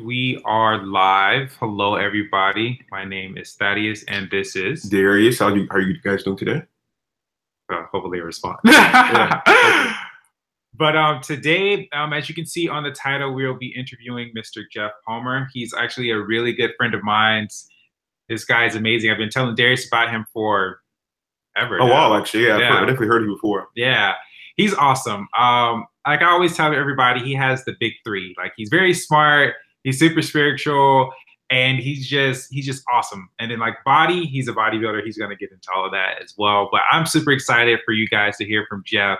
We are live. Hello, everybody. My name is Thaddeus, and this is Darius. How are you guys doing today? hopefully a respond. Yeah, But today, as you can see on the title, we'll be interviewing Mr. Geoff Palmer. He's actually a really good friend of mine. This guy is amazing. I've been telling Darius about him for ever. Oh now. wow, actually, yeah, Yeah. I definitely heard you before. Yeah, he's awesome. Like I always tell everybody, he has the big three. Like he's very smart, he's super spiritual, and he's just awesome. And then like body, he's a bodybuilder. He's gonna get into all of that as well. But I'm super excited for you guys to hear from Geoff.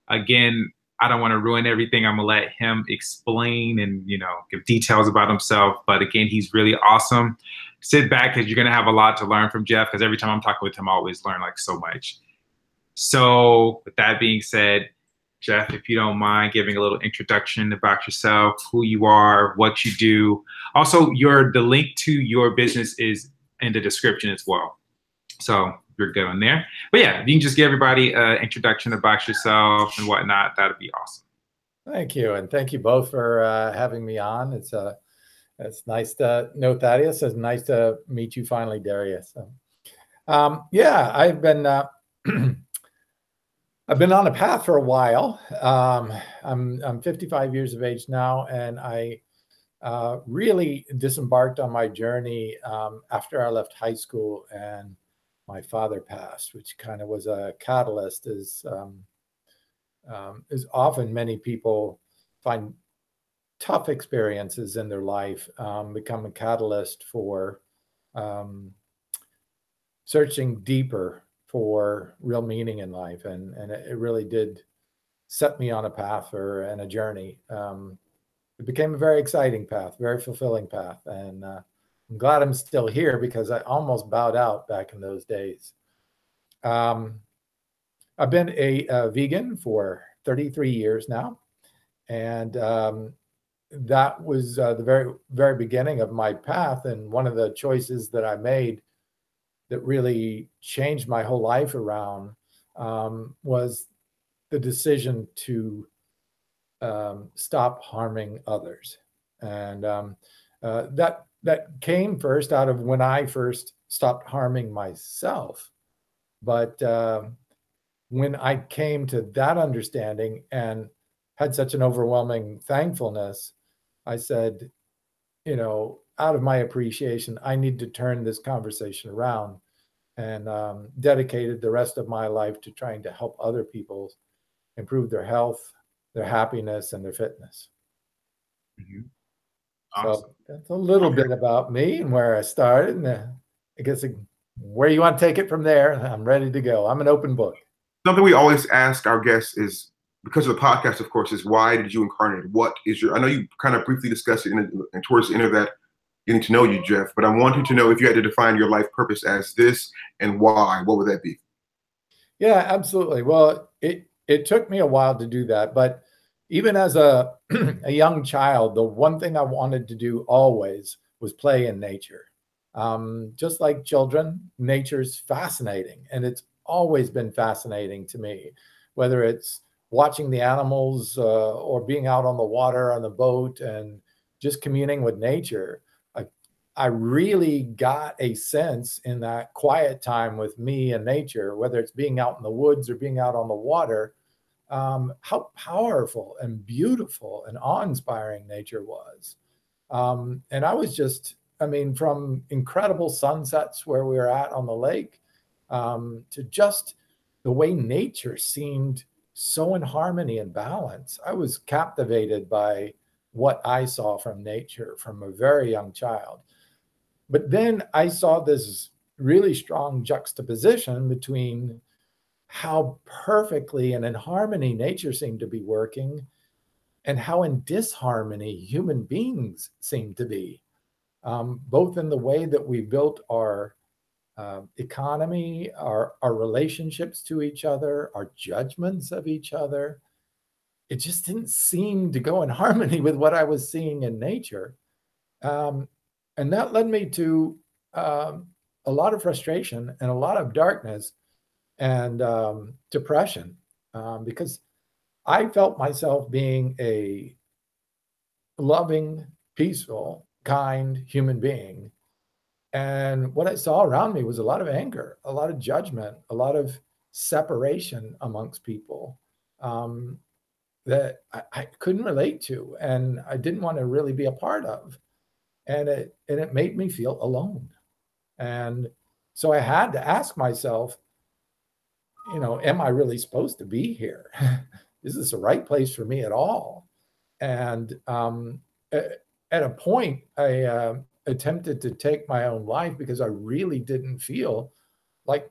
Again, I don't want to ruin everything. I'm gonna let him explain and give details about himself. But again, he's really awesome. Sit back because you're gonna have a lot to learn from Geoff. Because every time I'm talking with him, I always learn like so much. So with that being said, Geoff, if you don't mind giving a little introduction about yourself, who you are, what you do. Also, the link to your business is in the description as well. So you're good on there. But yeah, if you can just give everybody an introduction about yourself and whatnot, that'd be awesome. Thank you. And thank you both for having me on. It's nice to know Thaddeus. It's nice to meet you finally, Darius. So, yeah, I've been I've been on a path for a while. I'm 55 years of age now, and I really disembarked on my journey after I left high school and my father passed, which kind of was a catalyst. Is often many people find tough experiences in their life become a catalyst for searching deeper for real meaning in life. And it really did set me on a path and a journey. It became a very exciting path, very fulfilling path. And I'm glad I'm still here because I almost bowed out back in those days. I've been a vegan for 33 years now. And that was the very, very beginning of my path. And one of the choices that I made that really changed my whole life around was the decision to stop harming others. And that came first out of when I first stopped harming myself. But when I came to that understanding and had such an overwhelming thankfulness, I said, out of my appreciation, I need to turn this conversation around, and dedicated the rest of my life to trying to help other people improve their health, their happiness, and their fitness. Mm-hmm. Awesome. So that's a little bit about me and where I started. And I guess where you want to take it from there, I'm ready to go. I'm an open book. Something we always ask our guests is, because of the podcast, of course, is why did you incarnate? What is I know you kind of briefly discussed it and towards the end of that, getting to know you, Geoff, but I wanted to know if you had to define your life purpose as this and why, what would that be? Yeah, absolutely. Well, it took me a while to do that, but even as a young child, the one thing I wanted to do always was play in nature. Just like children, nature's fascinating, and it's always been fascinating to me, whether it's watching the animals or being out on the water on the boat and just communing with nature. I really got a sense in that quiet time with me and nature, whether it's being out in the woods or being out on the water, how powerful and beautiful and awe-inspiring nature was. And I was just, from incredible sunsets where we were at on the lake to just the way nature seemed so in harmony and balance. I was captivated by what I saw from nature from a very young child. But then I saw this really strong juxtaposition between how perfectly and in harmony nature seemed to be working and how in disharmony human beings seem to be, both in the way that we built our economy, our relationships to each other, our judgments of each other. It just didn't seem to go in harmony with what I was seeing in nature. And that led me to a lot of frustration and a lot of darkness and depression because I felt myself being a loving, peaceful, kind human being. And what I saw around me was a lot of anger, a lot of judgment, a lot of separation amongst people that I couldn't relate to, and I didn't want to really be a part of. And it made me feel alone. And so I had to ask myself, am I really supposed to be here? Is this the right place for me at all? And at a point, I attempted to take my own life because I really didn't feel like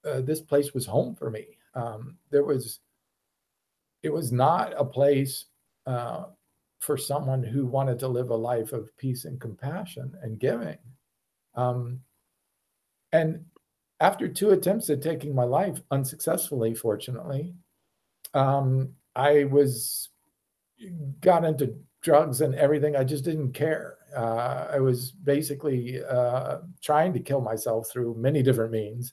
this place was home for me. It was not a place for someone who wanted to live a life of peace and compassion and giving. And after 2 attempts at taking my life, unsuccessfully, fortunately, I got into drugs and everything. I just didn't care. I was basically trying to kill myself through many different means,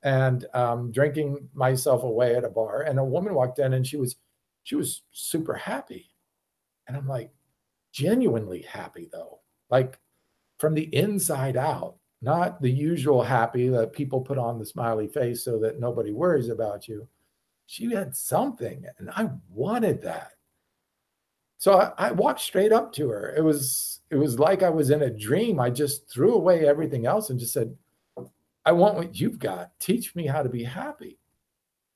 and drinking myself away at a bar. And a woman walked in, and she was super happy. And I'm like, genuinely happy though, like from the inside out, not the usual happy that people put on the smiley face so that nobody worries about you. She had something, and I wanted that. So I walked straight up to her. It was like I was in a dream. I just threw away everything else and just said, I want what you've got. Teach me how to be happy.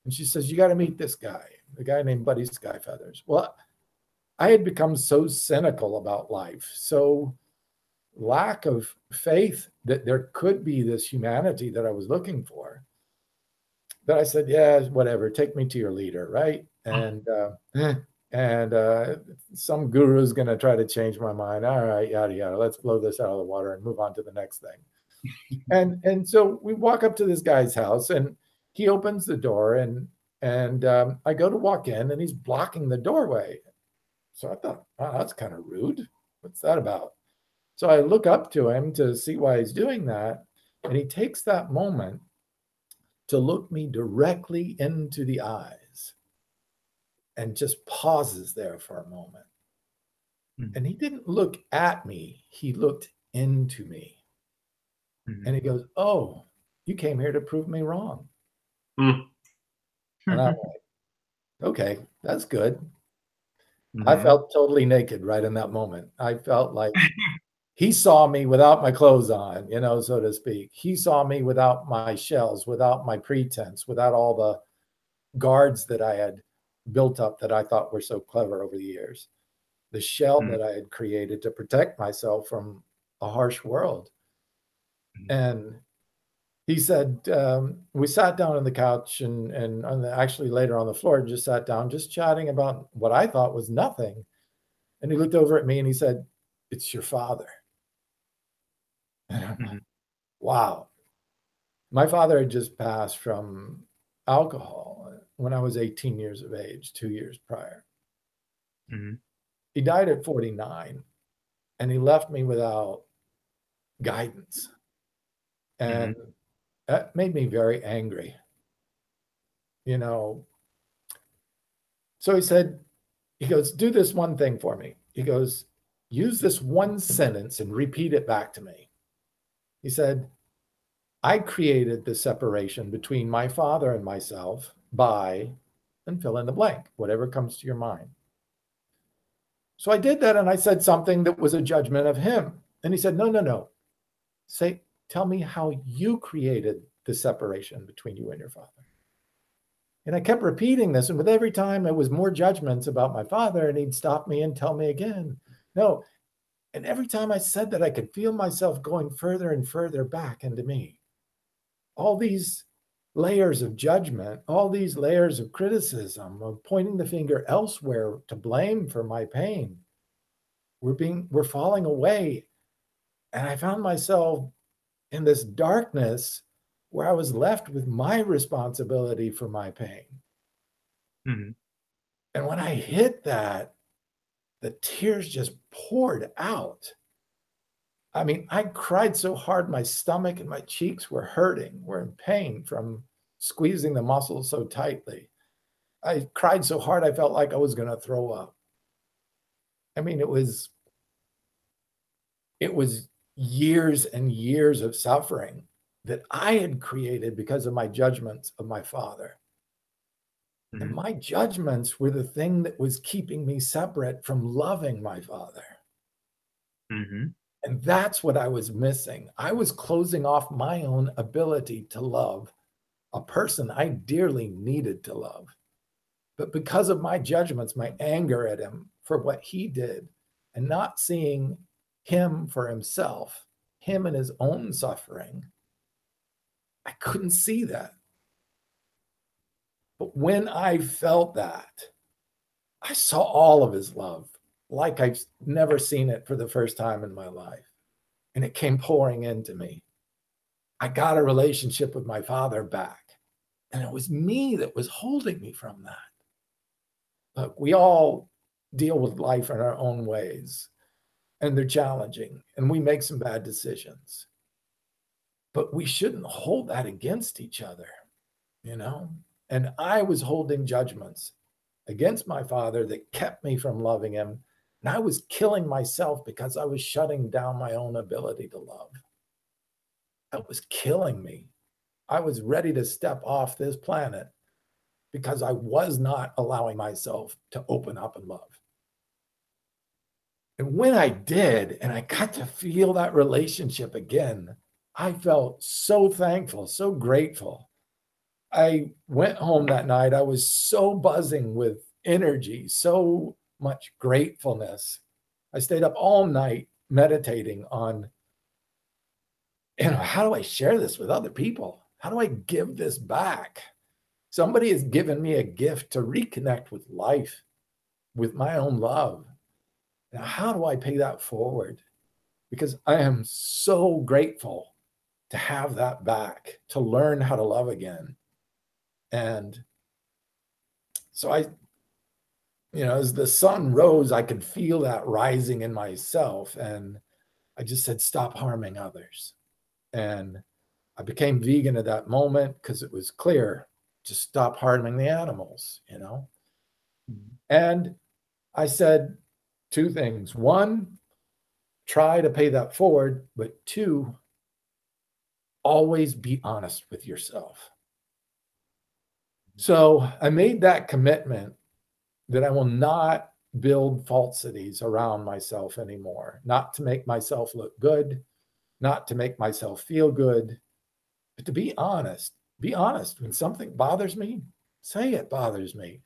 And she says, you got to meet this guy, the guy named Buddy Skyfeathers. Well, I had become so cynical about life, so lack of faith that there could be this humanity that I was looking for, that I said, yeah, whatever, take me to your leader, right? And some guru is going to try to change my mind. All right, yada, yada. Let's blow this out of the water and move on to the next thing. And so we walk up to this guy's house, and he opens the door, and I go to walk in, and he's blocking the doorway. So I thought, oh, that's kind of rude. What's that about? So I look up to him to see why he's doing that. And he takes that moment to look me directly into the eyes and just pauses there for a moment. Mm-hmm. And he didn't look at me. He looked into me. Mm-hmm. And he goes, oh, you came here to prove me wrong. Mm-hmm. And I'm like, okay, that's good. Mm-hmm. I felt totally naked right in that moment. I felt like he saw me without my clothes on, so to speak. He saw me without my shells, without my pretense, without all the guards that I had built up that I thought were so clever over the years. The shell that I had created to protect myself from a harsh world. And he said, we sat down on the couch and actually later on the floor, just sat down, just chatting about what I thought was nothing. And he looked over at me and he said, it's your father. And I'm like, wow. My father had just passed from alcohol when I was 18 years of age, 2 years prior. Mm-hmm. He died at 49, and he left me without guidance. And that made me very angry. So he goes, do this one thing for me. He goes, use this one sentence and repeat it back to me. He said, I created the separation between my father and myself by, and fill in the blank, whatever comes to your mind. So I did that, and I said something that was a judgment of him. And he said, no. Tell me how you created the separation between you and your father. And I kept repeating this, and with every time it was more judgments about my father, and he'd stop me and tell me again, no. And every time I said that, I could feel myself going further and further back into me. All these layers of judgment, all these layers of criticism, of pointing the finger elsewhere to blame for my pain, we're falling away. And I found myself in this darkness where I was left with my responsibility for my pain. Mm-hmm. And when I hit that, the tears just poured out. I mean, I cried so hard, my stomach and my cheeks were hurting, were in pain from squeezing the muscles so tightly. I cried so hard, I felt like I was going to throw up. I mean, it was it was years and years of suffering that I had created because of my judgments of my father. Mm-hmm. And my judgments were the thing that was keeping me separate from loving my father. Mm-hmm. And that's what I was missing. I was closing off my own ability to love a person I dearly needed to love. But because of my judgments, my anger at him for what he did, and not seeing him for himself, him and his own suffering, I couldn't see that. But when I felt that, I saw all of his love like I've never seen it for the first time in my life. And it came pouring into me. I got a relationship with my father back. And it was me that was holding me from that. Look, we all deal with life in our own ways, and they're challenging, and we make some bad decisions. But we shouldn't hold that against each other, you know? And I was holding judgments against my father that kept me from loving him. And I was killing myself because I was shutting down my own ability to love. That was killing me. I was ready to step off this planet because I was not allowing myself to open up and love. And when I did, and I got to feel that relationship again, I felt so thankful, so grateful. I went home that night. I was so buzzing with energy, so much gratefulness. I stayed up all night meditating on, how do I share this with other people? How do I give this back? Somebody has given me a gift to reconnect with life, with my own love. Now, how do I pay that forward? Because I am so grateful to have that back, to learn how to love again. And so as the sun rose, I could feel that rising in myself. And I just said, stop harming others. And I became vegan at that moment because it was clear, just stop harming the animals, And I said two things. One, try to pay that forward, but two, always be honest with yourself. So I made that commitment that I will not build falsities around myself anymore, not to make myself look good, not to make myself feel good, but to be honest. Be honest. When something bothers me, say it bothers me.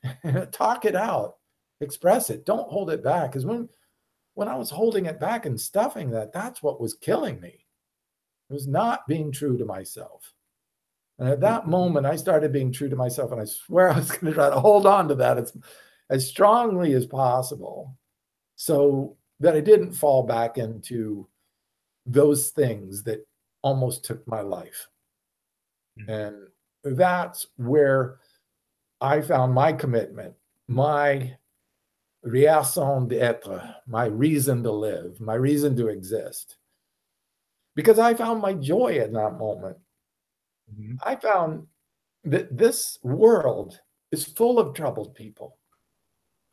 Talk it out. Express it. Don't hold it back. Because when I was holding it back and stuffing that's what was killing me. It was not being true to myself. And at that moment, I started being true to myself. And I swear I was going to try to hold on to that as strongly as possible so that I didn't fall back into those things that almost took my life. And that's where I found my commitment, my raison d'être, my reason to live, my reason to exist. Because I found my joy in that moment. Mm-hmm. I found that this world is full of troubled people,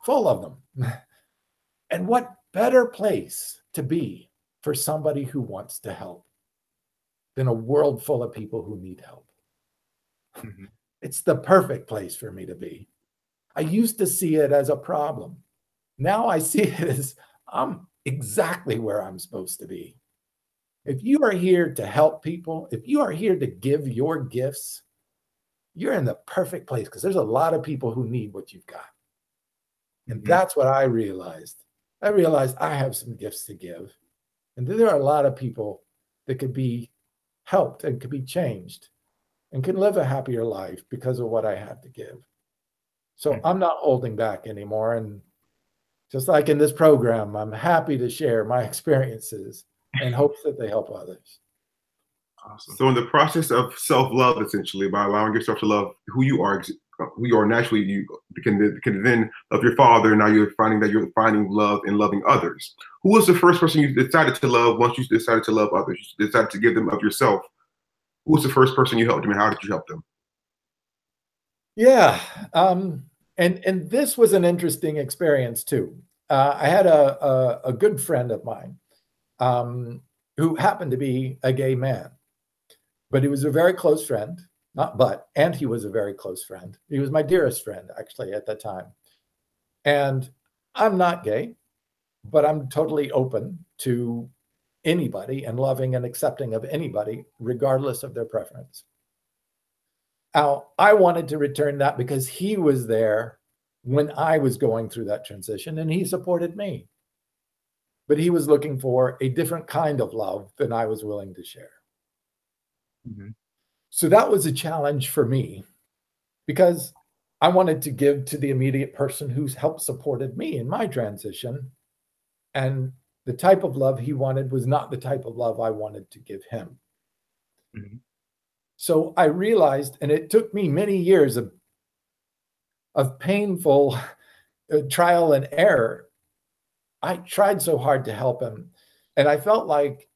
full of them. And what better place to be for somebody who wants to help than a world full of people who need help? Mm-hmm. It's the perfect place for me to be. I used to see it as a problem. Now I see it as I'm exactly where I'm supposed to be. If you are here to help people, if you are here to give your gifts, you're in the perfect place because there's a lot of people who need what you've got. And that's what I realized. I realized I have some gifts to give. And there are a lot of people that could be helped and could be changed and can live a happier life because of what I have to give. So I'm not holding back anymore. And just like in this program, I'm happy to share my experiences in hopes that they help others. Awesome. So in the process of self-love, essentially, by allowing yourself to love who you are naturally, you can then love your father. Now you're finding love in loving others. Who was the first person you decided to love once you decided to love others? You decided to give them of yourself. Who was the first person you helped them, and how did you help them? Yeah, and this was an interesting experience too. I had a good friend of mine. who happened to be a gay man. But he was a very close friend, and he was a very close friend. He was my dearest friend, actually, at that time. And I'm not gay, but I'm totally open to anybody and loving and accepting of anybody, regardless of their preference. Now, I wanted to return that because he was there when I was going through that transition, and he supported me. But he was looking for a different kind of love than I was willing to share. Mm-hmm. So that was a challenge for me because I wanted to give to the immediate person who's helped supported me in my transition. And the type of love he wanted was not the type of love I wanted to give him. Mm-hmm. So I realized, and it took me many years of painful trial and error. I tried so hard to help him. And I felt like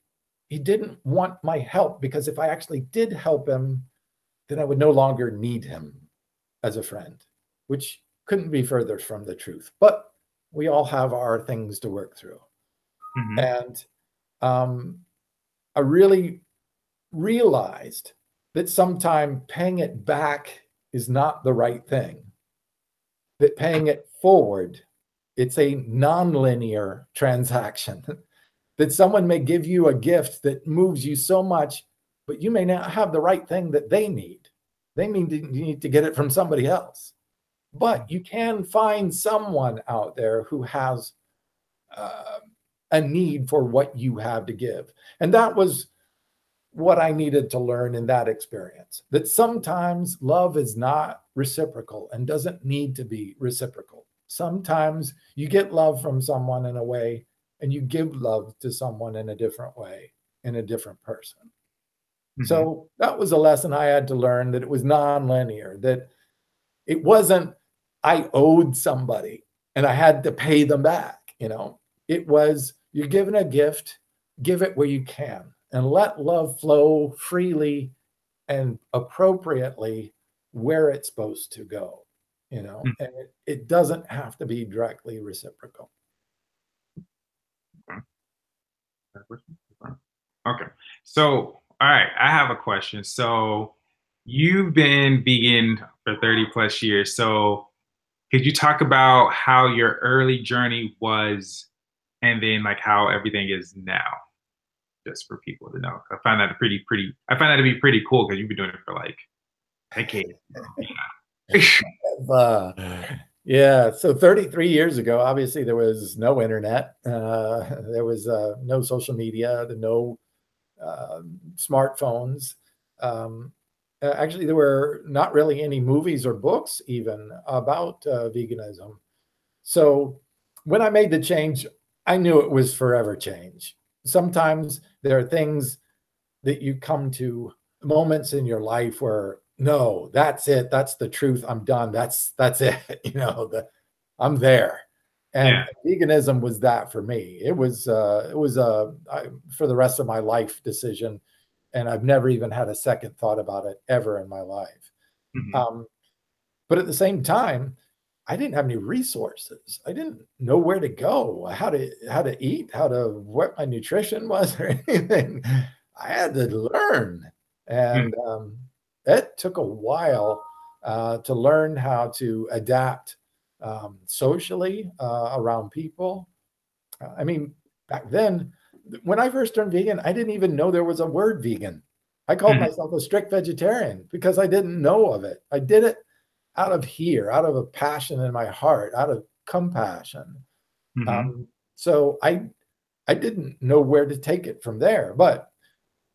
he didn't want my help, because if I actually did help him, then I would no longer need him as a friend, which couldn't be further from the truth. But we all have our things to work through. Mm-hmm. And I really realized that sometimes paying it back is not the right thing, that paying it forward, it's a non-linear transaction. That someone may give you a gift that moves you so much, but you may not have the right thing that they need. They need to get it from somebody else. But you can find someone out there who has a need for what you have to give. And that was what I needed to learn in that experience, that sometimes love is not reciprocal and doesn't need to be reciprocal. Sometimes you get love from someone in a way, and you give love to someone in a different way, in a different person. Mm-hmm. So that was a lesson I had to learn, that it was non-linear, that it wasn't I owed somebody and I had to pay them back. You know, it was, you're given a gift, give it where you can, and let love flow freely and appropriately where it's supposed to go, you know, and it doesn't have to be directly reciprocal. Okay. So, all right, I have a question. So you've been vegan for 30 plus years. So could you talk about how your early journey was and then like how everything is now? Just for people to know. I find that I find that to be pretty cool because you've been doing it for like decades. Yeah. So 33 years ago, obviously there was no internet. There was no social media, no smartphones. Actually, there were not really any movies or books even about veganism. So when I made the change, I knew it was forever change. Sometimes there are things that you come to, moments in your life where, no, that's it. That's the truth. I'm done. That's it. You know, I'm there. And veganism was that for me. It was for the rest of my life decision. And I've never even had a second thought about it ever in my life. Mm-hmm. But at the same time, I didn't have any resources. I didn't know where to go, how to eat, what my nutrition was or anything. I had to learn. And it took a while to learn how to adapt socially around people. I mean, back then, when I first turned vegan, I didn't even know there was a word vegan. I called myself a strict vegetarian because I didn't know of it. I did it out of a passion in my heart, out of compassion. So I didn't know where to take it from there, but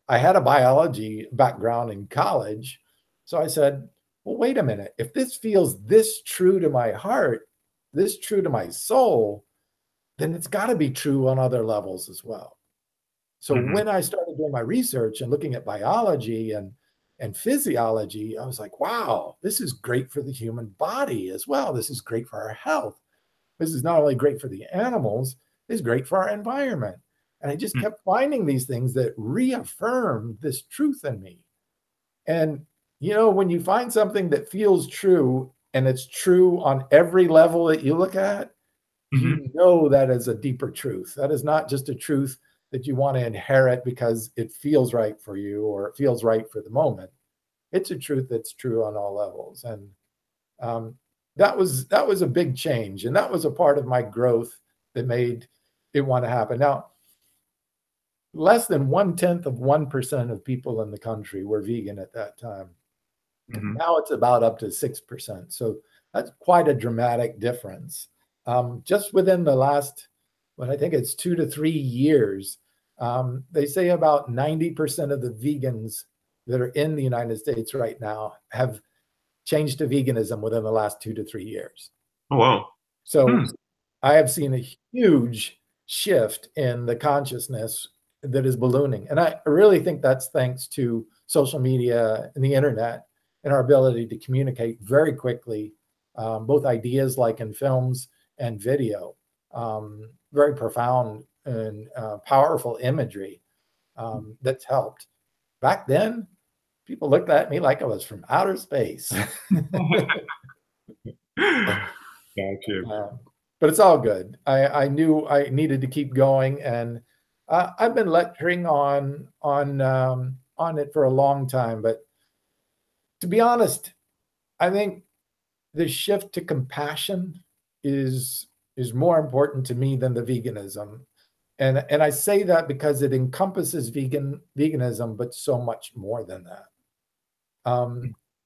I had a biology background in college. So I said, well, wait a minute. If this feels this true to my heart, this true to my soul, then it's got to be true on other levels as well. So when I started doing my research and looking at biology and physiology, I was like, wow, this is great for the human body as well. This is great for our health. This is not only great for the animals, it's great for our environment. And I just kept finding these things that reaffirmed this truth in me. And, you know, when you find something that feels true and it's true on every level that you look at, you know that is a deeper truth. That is not just a truth that you want to inherit because it feels right for you or it feels right for the moment. It's a truth that's true on all levels. And that was a big change. And that was a part of my growth that made it want to happen. Now, less than 0.1% of people in the country were vegan at that time. Now it's about up to 6%. So that's quite a dramatic difference. Just within the last, I think it's 2 to 3 years, they say about 90% of the vegans that are in the United States right now have changed to veganism within the last 2 to 3 years. Oh, wow. So I have seen a huge shift in the consciousness that is ballooning. And I really think that's thanks to social media and the internet and our ability to communicate very quickly, both ideas like in films and video, very profound and powerful imagery that's helped. Back then, people looked at me like I was from outer space. Gotcha. But it's all good. I knew I needed to keep going, and I've been lecturing on it for a long time. But to be honest, I think the shift to compassion is more important to me than the veganism. And I say that because it encompasses veganism, but so much more than that.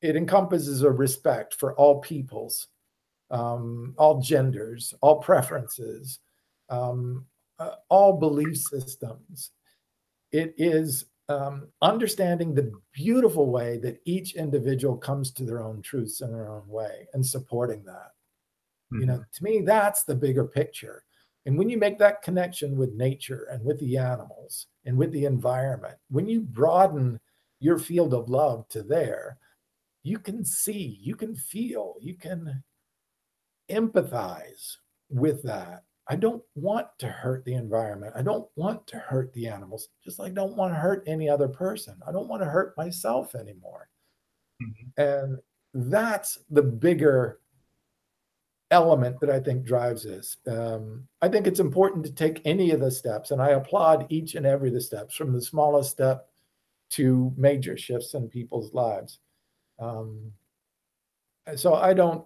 It encompasses a respect for all peoples, all genders, all preferences, all belief systems. It is understanding the beautiful way that each individual comes to their own truths in their own way and supporting that. You know, to me, that's the bigger picture. And when you make that connection with nature and with the animals and with the environment, when you broaden your field of love to there, you can see, you can feel, you can empathize with that. I don't want to hurt the environment. I don't want to hurt the animals, just like I don't want to hurt any other person. I don't want to hurt myself anymore. And that's the bigger element that I think drives this. I think it's important to take any of the steps, and I applaud each and every of the steps, from the smallest step to major shifts in people's lives. So I don't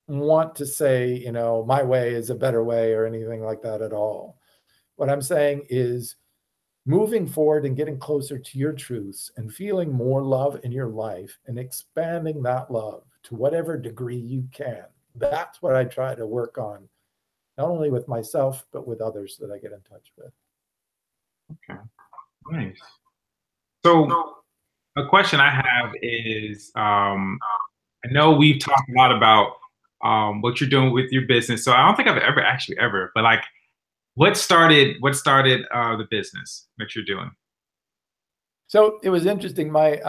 want to say, you know, my way is a better way or anything like that at all. What I'm saying is moving forward and getting closer to your truths and feeling more love in your life and expanding that love to whatever degree you can. That's what I try to work on, not only with myself, but with others that I get in touch with. Okay, nice. So a question I have is, I know we've talked a lot about what you're doing with your business. So I don't think I've ever, but like, what started the business that you're doing? So it was interesting. My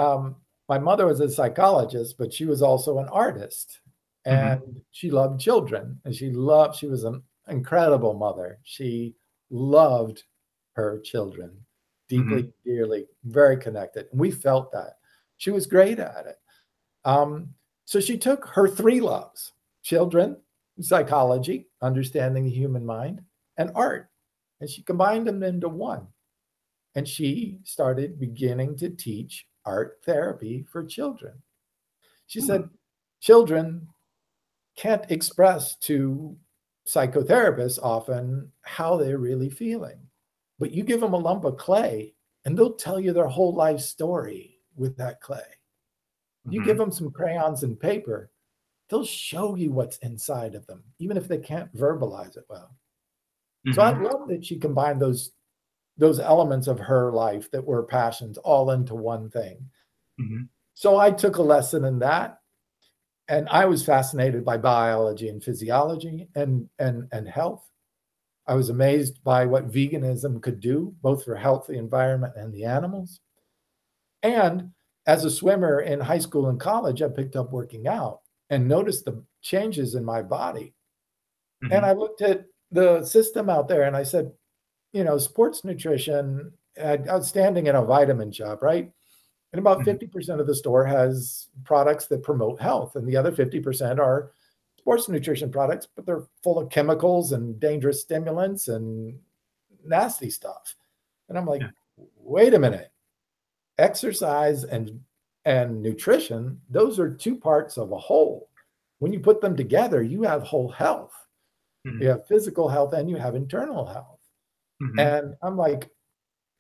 mother was a psychologist, but she was also an artist. And she loved children, and she was an incredible mother. She loved her children deeply, dearly, very connected. And we felt that. She was great at it. So she took her 3 loves: children, psychology, understanding the human mind, and art. And she combined them into one. And she started beginning to teach art therapy for children. She said, children can't express to psychotherapists often how they're really feeling. But you give them a lump of clay and they'll tell you their whole life story with that clay. You give them some crayons and paper, they'll show you what's inside of them, even if they can't verbalize it well. So I love that she combined those elements of her life that were passions all into one thing. So I took a lesson in that. And I was fascinated by biology and physiology and health. I was amazed by what veganism could do, both for health, the environment, and the animals. And as a swimmer in high school and college, I picked up working out and noticed the changes in my body. And I looked at the system out there and I said, you know, sports nutrition, I was standing in a vitamin shop, right? And about 50% of the store has products that promote health, and the other 50% are sports nutrition products, but they're full of chemicals and dangerous stimulants and nasty stuff. And I'm like, Yeah. wait a minute. Exercise and nutrition, those are two parts of a whole. When you put them together, you have whole health. Mm-hmm. You have physical health and you have internal health. Mm-hmm. And I'm like,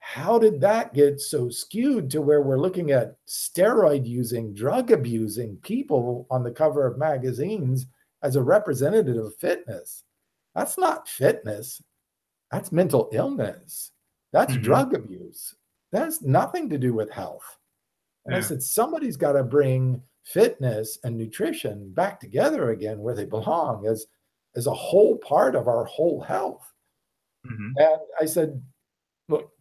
how did that get so skewed to where we're looking at steroid using, drug abusing people on the cover of magazines as a representative of fitness? That's not fitness. That's mental illness. That's Mm-hmm. drug abuse. That has nothing to do with health. And I said, somebody's got to bring fitness and nutrition back together again where they belong as a whole part of our whole health. Mm-hmm. And I said, look,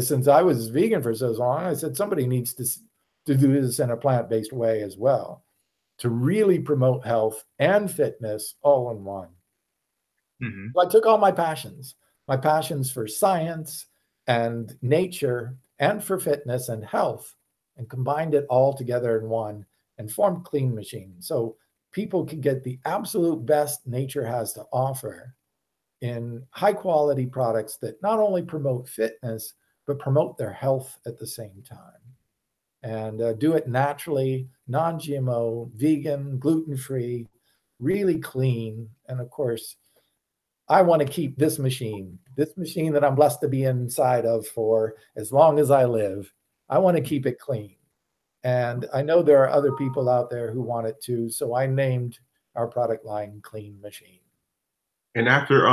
since I was vegan for so long, I said, somebody needs to do this in a plant-based way as well, to really promote health and fitness all in one. Mm-hmm. So I took all my passions for science and nature and for fitness and health, and combined it all together in one and formed Clean Machine. So people can get the absolute best nature has to offer in high quality products that not only promote fitness, but promote their health at the same time. And do it naturally, non-GMO, vegan, gluten-free, really clean. And of course, I want to keep this machine that I'm blessed to be inside of for as long as I live. I want to keep it clean. And I know there are other people out there who want it too. So I named our product line Clean Machine. And after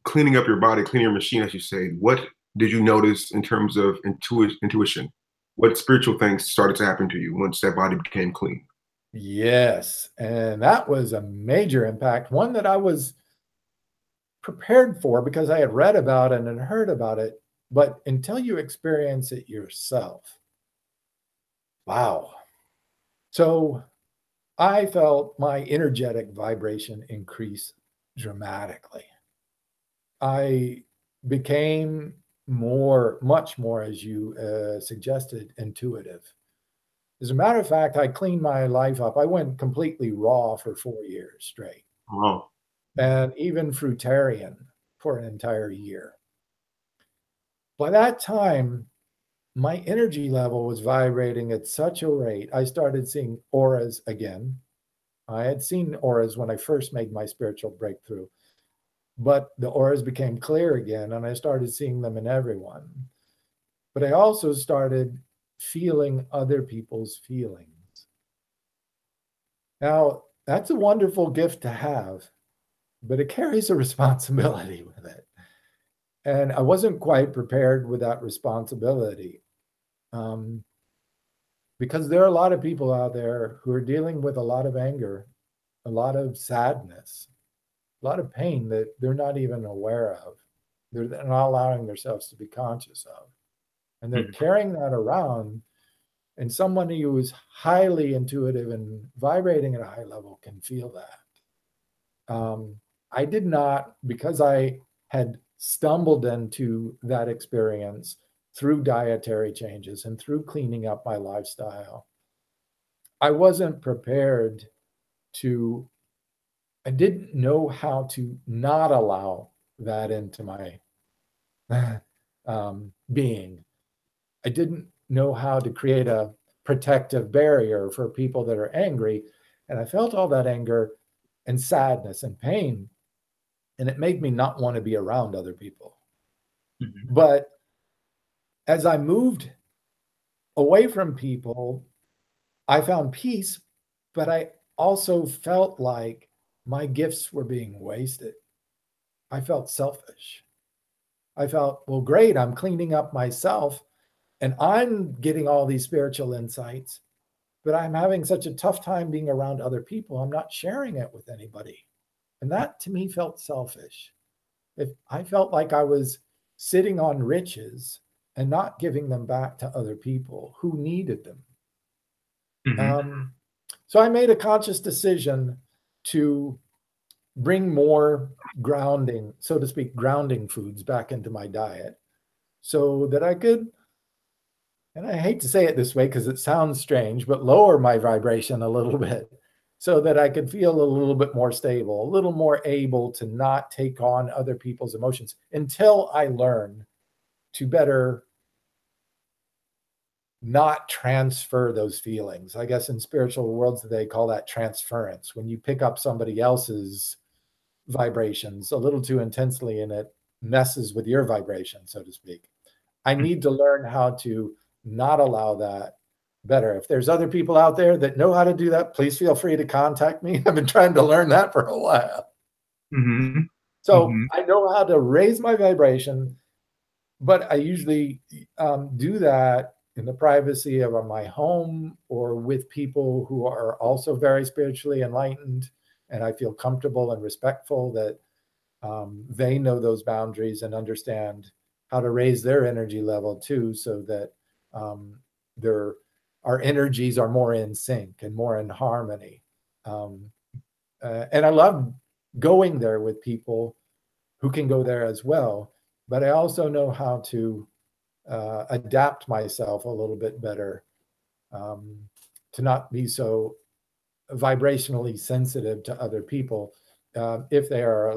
cleaning up your body, cleaning your machine, as you say, what did you notice in terms of intuition? What spiritual things started to happen to you once that body became clean? Yes. And that was a major impact, one that I was prepared for because I had read about it and heard about it. But until you experience it yourself, wow. So I felt my energetic vibration increase dramatically. I became much more, as you suggested, intuitive. As a matter of fact, I cleaned my life up. I went completely raw for 4 years straight, Wow. and even fruitarian for an entire year. By that time, my energy level was vibrating at such a rate, I started seeing auras again. I had seen auras when I first made my spiritual breakthrough, but the auras became clear again, and I started seeing them in everyone. But I also started feeling other people's feelings. Now, that's a wonderful gift to have, but it carries a responsibility with it. And I wasn't quite prepared with that responsibility. Because there are a lot of people out there who are dealing with a lot of anger, a lot of sadness, a lot of pain that they're not even aware of. They're not allowing themselves to be conscious of. And they're carrying that around. And someone who is highly intuitive and vibrating at a high level can feel that. I did not, because I had stumbled into that experience through dietary changes and through cleaning up my lifestyle, I wasn't prepared to, I didn't know how to not allow that into my being. I didn't know how to create a protective barrier for people that are angry. And I felt all that anger and sadness and pain. And it made me not want to be around other people. Mm-hmm. But as I moved away from people, I found peace, but I also felt like my gifts were being wasted. I felt selfish. I felt, well, great, I'm cleaning up myself and I'm getting all these spiritual insights, but I'm having such a tough time being around other people. I'm not sharing it with anybody. And that to me felt selfish. If I felt like I was sitting on riches and not giving them back to other people who needed them. Mm-hmm. So I made a conscious decision to bring more grounding, so to speak, grounding foods back into my diet so that I could, and I hate to say it this way because it sounds strange, but lower my vibration a little bit so that I could feel a little bit more stable, a little more able to not take on other people's emotions until I learn to better not transfer those feelings. I guess in spiritual worlds, they call that transference. When you pick up somebody else's vibrations a little too intensely and it messes with your vibration, so to speak. I need to learn how to not allow that better. If there's other people out there that know how to do that, please feel free to contact me. I've been trying to learn that for a while. Mm-hmm. So Mm-hmm. I know how to raise my vibration, but I usually do that in the privacy of my home or with people who are also very spiritually enlightened. And I feel comfortable and respectful that they know those boundaries and understand how to raise their energy level too, so that our energies are more in sync and more in harmony. And I love going there with people who can go there as well. But I also know how to adapt myself a little bit better, to not be so vibrationally sensitive to other people if they are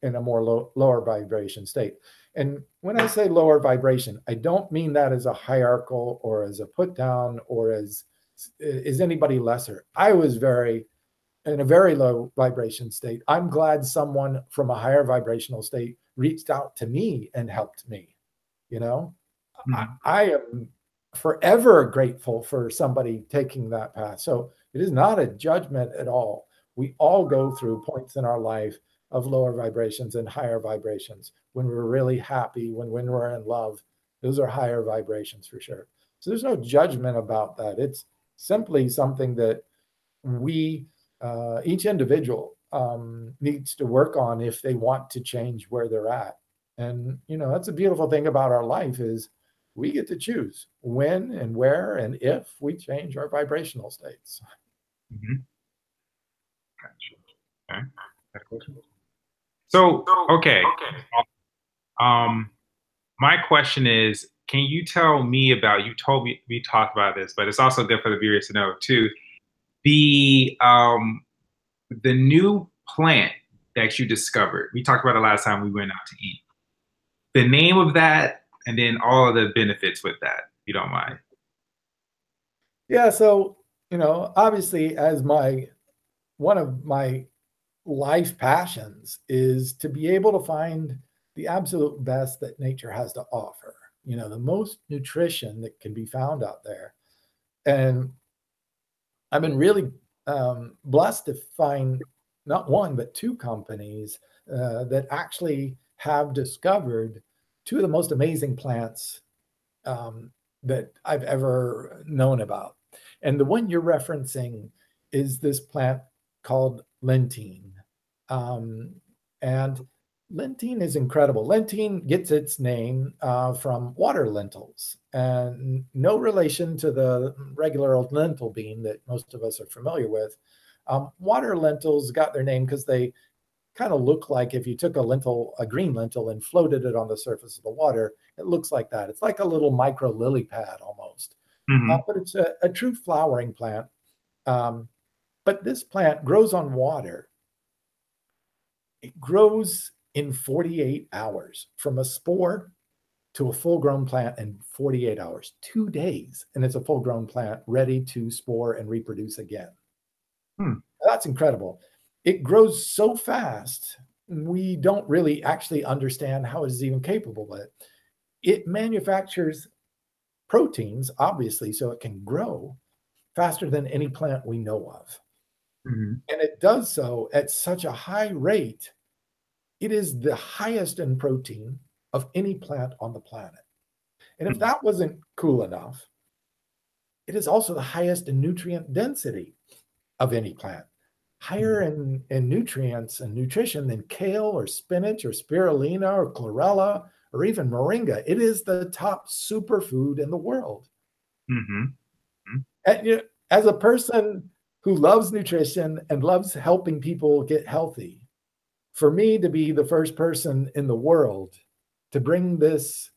in a more lower vibration state. And when I say lower vibration, I don't mean that as a hierarchical or as a put down or as is anybody lesser. I was in a very low vibration state. I'm glad someone from a higher vibrational state reached out to me and helped me. You know, Mm-hmm. I am forever grateful for somebody taking that path. So it is not a judgment at all. We all go through points in our life of lower vibrations and higher vibrations. When we're really happy, when we're in love, those are higher vibrations for sure. So there's no judgment about that. It's simply something that we, each individual needs to work on if they want to change where they're at. And, you know, that's a beautiful thing about our life is we get to choose when and where and if we change our vibrational states. Mm-hmm. Gotcha. Okay. So, okay. My question is, can you tell me about, you told me, we talked about this, but it's also good for the viewers to know too, the new plant that you discovered. We talked about it last time we went out to eat. The name of that, and then all of the benefits with that, if you don't mind. Yeah, so, you know, obviously as one of my life passions is to be able to find the absolute best that nature has to offer, you know, the most nutrition that can be found out there. And I've been really blessed to find not one, but two companies that actually have discovered two of the most amazing plants that I've ever known about. And the one you're referencing is this plant called Lentine. And Lentine is incredible. Lentine gets its name from water lentils, and no relation to the regular old lentil bean that most of us are familiar with. Water lentils got their name because they kind of look like if you took a green lentil and floated it on the surface of the water, it looks like that. It's like a little micro lily pad almost. Mm-hmm. But it's a true flowering plant. But this plant grows on water. It grows in 48 hours from a spore to a full-grown plant in 48 hours, 2 days, and it's a full-grown plant ready to spore and reproduce again. That's incredible. It grows so fast, we don't really actually understand how it is even capable of it. It manufactures proteins, obviously, so it can grow faster than any plant we know of. Mm-hmm. And it does so at such a high rate. It is the highest in protein of any plant on the planet. And if that wasn't cool enough, it is also the highest in nutrient density of any plant. Higher in nutrients and nutrition than kale or spinach or spirulina or chlorella or even moringa. It is the top superfood in the world. Mm-hmm. And, you know, as a person who loves nutrition and loves helping people get healthy, for me to be the first person in the world to bring this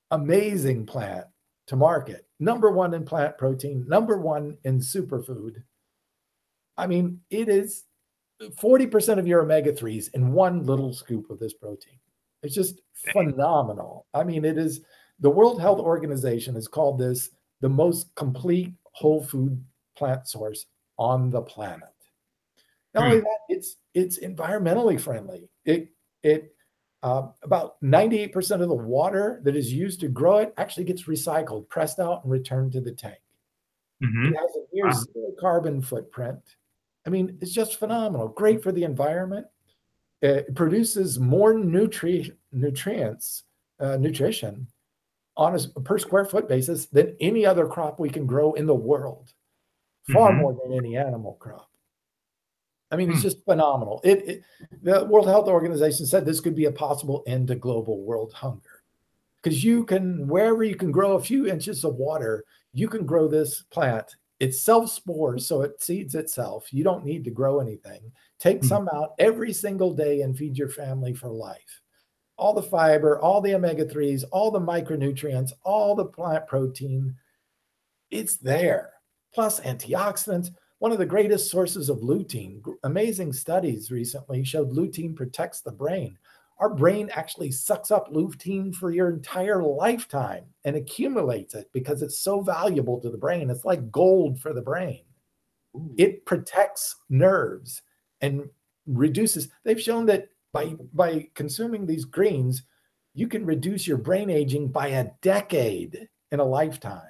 amazing plant to market, #1 in plant protein, #1 in superfood. I mean, it is 40% of your omega-3s in one little scoop of this protein. It's just phenomenal. I mean, it is The World Health Organization has called this the most complete whole food plant source on the planet. Not only that, it's environmentally friendly. About 98% of the water that is used to grow it actually gets recycled, pressed out, and returned to the tank. It has a near zero carbon footprint. I mean, it's just phenomenal. Great for the environment. It produces more nutrition on a per square foot basis than any other crop we can grow in the world. Far more than any animal crop. I mean, it's just phenomenal. The World Health Organization said this could be a possible end to global world hunger. Because you can, wherever you can grow a few inches of water, you can grow this plant. It self-spores, so it seeds itself. You don't need to grow anything. Take some out every single day and feed your family for life. All the fiber, all the omega-3s, all the micronutrients, all the plant protein, it's there. Plus antioxidants. One of the greatest sources of lutein. Amazing studies recently showed lutein protects the brain. Our brain actually sucks up lutein for your entire lifetime and accumulates it because it's so valuable to the brain. It's like gold for the brain. Ooh. It protects nerves and reduces. They've shown that by consuming these greens, you can reduce your brain aging by a decade in a lifetime.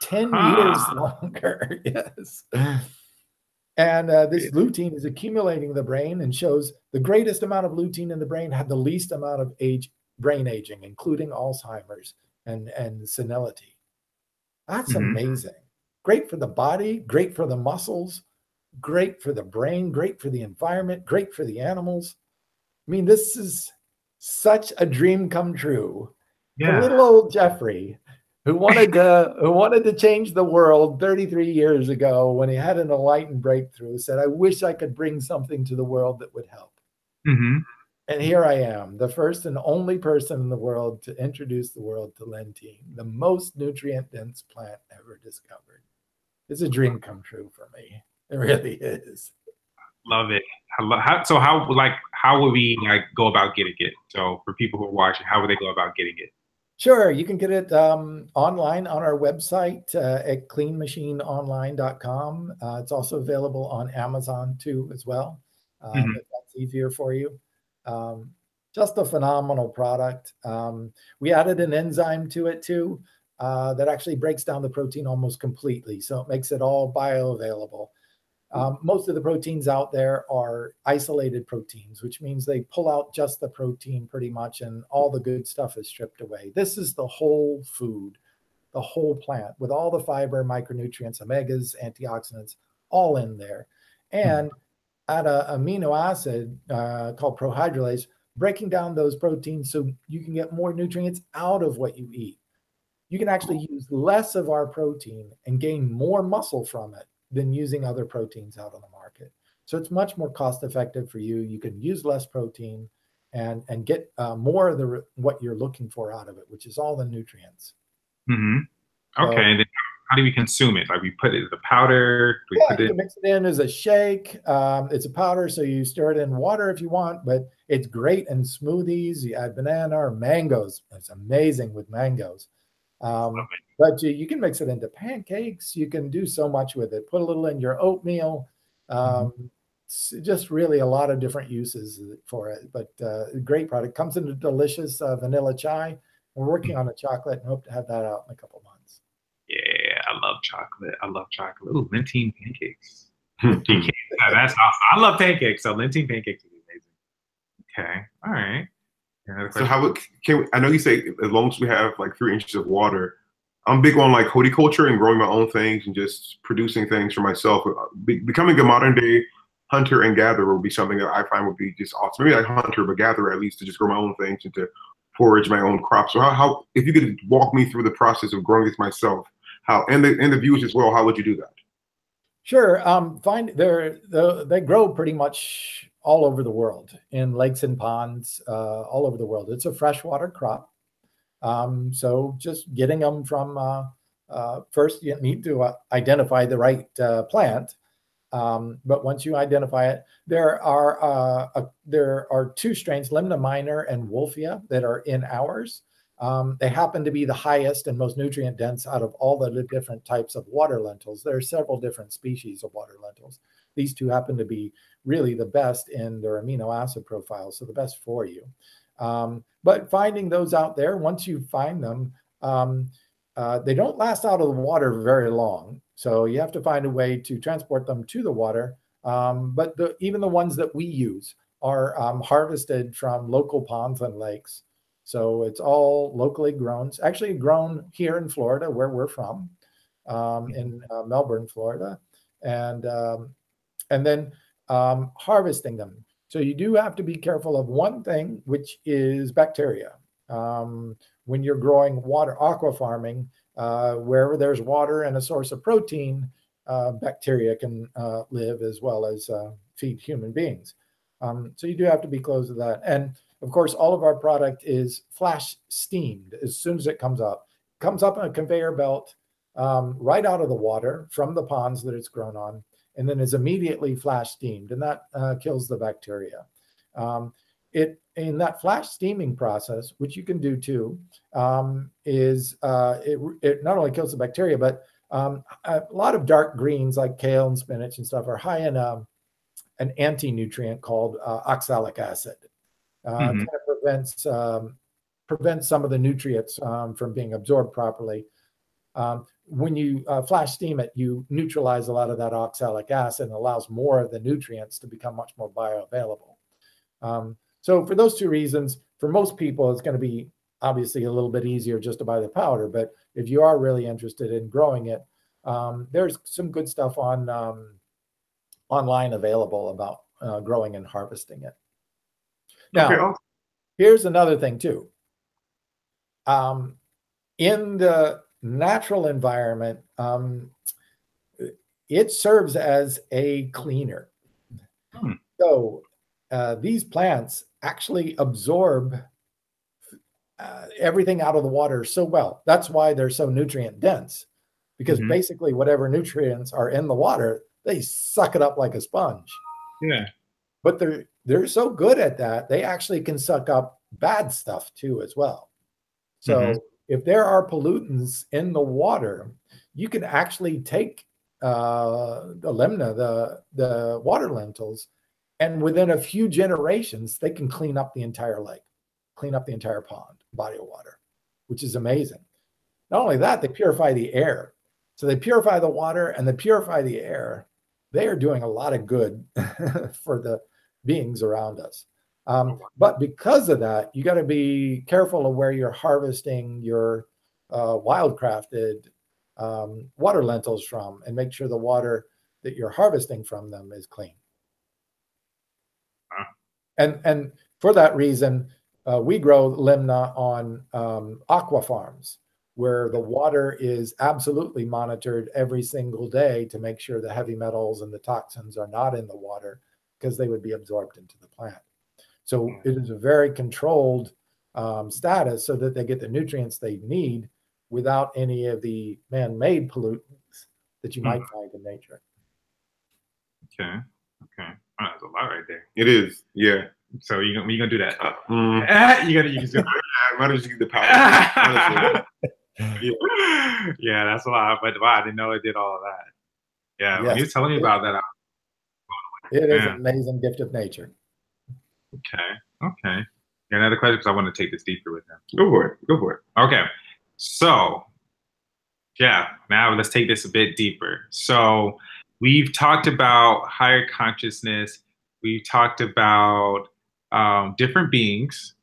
10 years longer, yes. And this lutein is accumulating in the brain and shows the greatest amount of lutein in the brain had the least amount of brain aging, including Alzheimer's and senility. That's amazing. Great for the body, great for the muscles, great for the brain, great for the environment, great for the animals. I mean, this is such a dream come true. Yeah. For little old Jeffrey, who wanted to change the world 33 years ago when he had an enlightened breakthrough, said, I wish I could bring something to the world that would help. And here I am, the first and only person in the world to introduce the world to Lentils, the most nutrient-dense plant ever discovered. It's a dream come true for me. It really is. Love it. How would we go about getting it? So for people who are watching, how would they go about getting it? Sure. You can get it online on our website at cleanmachineonline.com. It's also available on Amazon too, as well, if that's easier for you. Just a phenomenal product. We added an enzyme to it too that actually breaks down the protein almost completely. So it makes it all bioavailable. Most of the proteins out there are isolated proteins, which means they pull out just the protein pretty much and all the good stuff is stripped away. This is the whole food, the whole plant with all the fiber, micronutrients, omegas, antioxidants, all in there. And add an amino acid called prohydrolase, breaking down those proteins so you can get more nutrients out of what you eat. You can actually use less of our protein and gain more muscle from it than using other proteins out on the market. So it's much more cost effective for you. You can use less protein and get more of what you're looking for out of it, which is all the nutrients. Okay, and then how do we consume it? Like we put it in the powder? You can mix it in as a shake. It's a powder, so you stir it in water if you want, but it's great in smoothies. You add banana or mangoes. It's amazing with mangoes. But you can mix it into pancakes. You can do so much with it. Put a little in your oatmeal. Just really a lot of different uses for it. But great product. Comes in a delicious vanilla chai. We're working on a chocolate and hope to have that out in a couple months. Yeah, I love chocolate. Ooh, Lentils pancakes. That's awesome. I love pancakes. So Lentils pancakes is amazing. Okay. All right. So I know you say as long as we have like 3 inches of water, I'm big on like horticulture and growing my own things and just producing things for myself. Becoming a modern day hunter and gatherer would be something that I find would be just awesome. Maybe like hunter, but gatherer at least, to just grow my own things and to forage my own crops. So how if you could walk me through the process of growing this myself, and the viewers as well, how would you do that? Sure. They grow pretty much all over the world in lakes and ponds, all over the world. It's a freshwater crop. So just getting them from, first you need to identify the right plant. But once you identify it, there are 2 strains, Limna minor and Wolffia, that are in ours. They happen to be the highest and most nutrient dense out of all the different types of water lentils. There are several different species of water lentils. These two happen to be really the best in their amino acid profile, so the best for you. But finding those out there, once you find them, they don't last out of the water very long. So you have to find a way to transport them to the water. But even the ones that we use are harvested from local ponds and lakes. So it's all locally grown. It's actually grown here in Florida, where we're from, in Melbourne, Florida, and then harvesting them. So you do have to be careful of one thing, which is bacteria. When you're growing water, aqua farming, wherever there's water and a source of protein, bacteria can live as well as feed human beings. So you do have to be close to that. And of course, all of our product is flash steamed as soon as it comes up. It comes up on a conveyor belt right out of the water from the ponds that it's grown on, and then is immediately flash steamed, and that kills the bacteria. In that flash steaming process, which you can do too, it not only kills the bacteria, but a lot of dark greens like kale and spinach and stuff are high in an anti-nutrient called oxalic acid. Kind of prevents some of the nutrients from being absorbed properly. When you flash steam it, you neutralize a lot of that oxalic acid and allows more of the nutrients to become much more bioavailable. So for those two reasons, for most people, it's going to be obviously a little bit easier just to buy the powder. But if you are really interested in growing it, there's some good stuff on online available about growing and harvesting it. Now, here's another thing too. In the natural environment, it serves as a cleaner. So these plants actually absorb everything out of the water so well. That's why they're so nutrient dense, because basically whatever nutrients are in the water, they suck it up like a sponge. Yeah. But they're so good at that, they actually can suck up bad stuff too as well. So if there are pollutants in the water, you can actually take the limna, the water lentils, and within a few generations, they can clean up the entire lake, clean up the entire pond, body of water, which is amazing. Not only that, they purify the air. So they purify the water and they purify the air. They are doing a lot of good for the beings around us. But because of that, you got to be careful of where you're harvesting your wildcrafted water lentils from, and make sure the water that you're harvesting from them is clean. And for that reason, we grow limna on aqua farms, where the water is absolutely monitored every single day to make sure the heavy metals and the toxins are not in the water, because they would be absorbed into the plant. So it is a very controlled status, so that they get the nutrients they need without any of the man-made pollutants that you might find in nature. Okay. Okay. Oh, that's a lot right there. It is. Yeah. So you're gonna do that? You just I might as well get the power. Yeah, that's a lot. But wow, I didn't know it did all of that. Yeah, when he was telling me about that, it is an amazing gift of nature. Okay. Okay. Another question, because I want to take this deeper with him. Go for it. Go for it. Okay. So, yeah, now let's take this a bit deeper. So we've talked about higher consciousness. We've talked about different beings.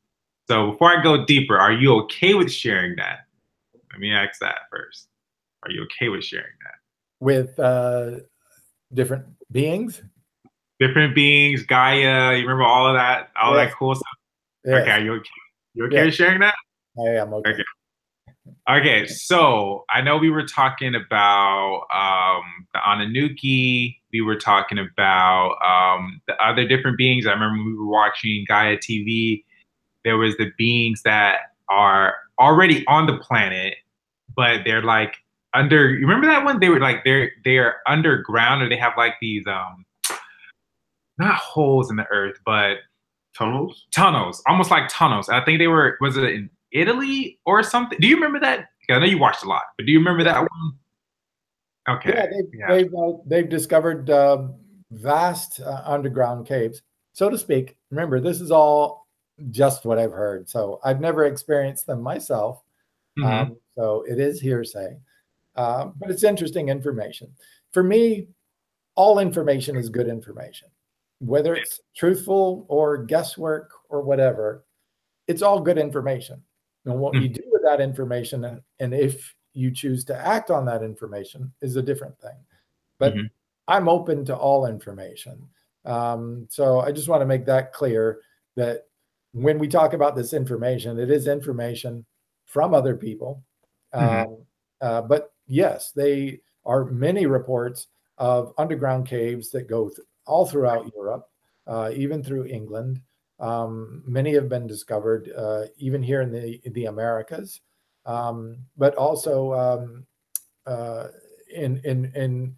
So before I go deeper, are you okay with sharing that? Let me ask that first. Are you okay with sharing that? With different beings? Different beings, Gaia, you remember all of that? All that cool stuff? Yes. Okay, are you okay? You okay with sharing that? I am okay. Okay, so I know we were talking about the Anunnaki. We were talking about the other different beings. I remember we were watching Gaia TV. There was the beings that are already on the planet, but they're like under. You remember that one? They were like they're underground, or they have like these not holes in the earth, but tunnels, almost like tunnels. I think they were. Was it Italy or something. Do you remember that? 'Cause I know you watched a lot, but do you remember that one? Okay. Yeah, Yeah. they've discovered vast underground caves, so to speak. Remember, this is all just what I've heard, so I've never experienced them myself. Mm-hmm. So it is hearsay, but it's interesting information. For me, all information is good information, whether it's truthful or guesswork or whatever. It's all good information. And what you do with that information, and if you choose to act on that information, is a different thing. But Mm-hmm. I'm open to all information. So I just want to make that clear that when we talk about this information, it is information from other people. Mm-hmm. But yes, they are many reports of underground caves that go all throughout Europe, even through England. Many have been discovered even here in the Americas, but also in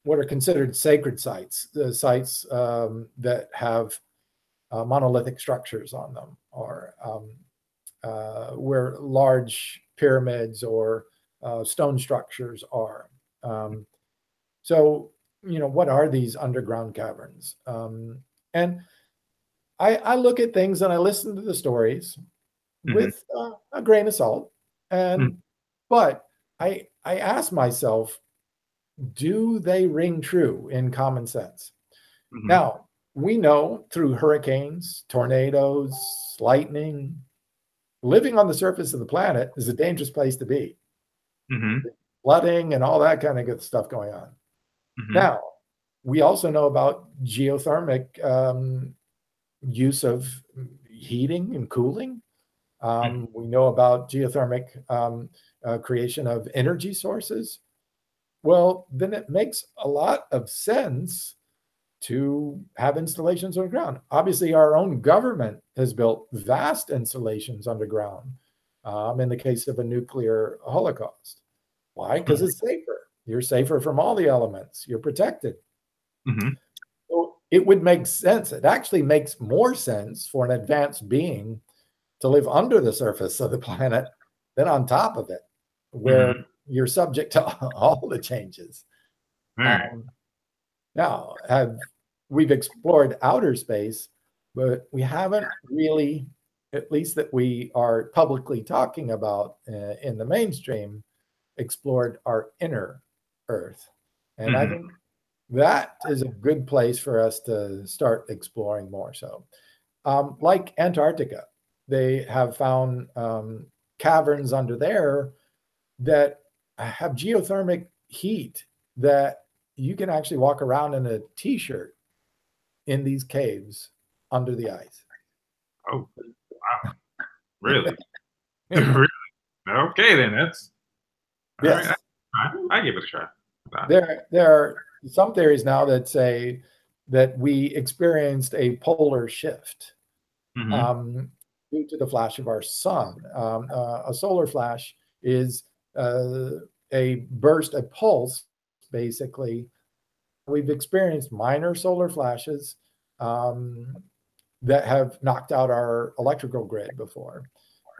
what are considered sacred sites, the sites that have monolithic structures on them, or where large pyramids or stone structures are. So, what are these underground caverns? And I look at things and I listen to the stories with a grain of salt, but I ask myself, do they ring true in common sense? Mm-hmm. Now, we know through hurricanes, tornadoes, lightning, living on the surface of the planet is a dangerous place to be. Mm-hmm. Flooding and all that kind of good stuff going on. Mm-hmm. Now, we also know about geothermic use of heating and cooling. We know about geothermic creation of energy sources. Well, then it makes a lot of sense to have installations underground. Obviously, our own government has built vast installations underground in the case of a nuclear holocaust. Why? Because it's safer. You're safer from all the elements. You're protected. Mm-hmm. So it would make sense. It actually makes more sense for an advanced being to live under the surface of the planet than on top of it, where you're subject to all the changes. Now, we've explored outer space, but we haven't really, at least that we are publicly talking about in the mainstream, explored our inner Earth. And I think that is a good place for us to start exploring more. So, like Antarctica, they have found caverns under there that have geothermic heat that you can actually walk around in a t-shirt in these caves under the ice. Oh, wow. Really? Really? Okay, then that's all yes. Right. I give it a try. There are some theories now that say that we experienced a polar shift due to the flash of our sun. A solar flash is a burst, a pulse, basically. We've experienced minor solar flashes that have knocked out our electrical grid before.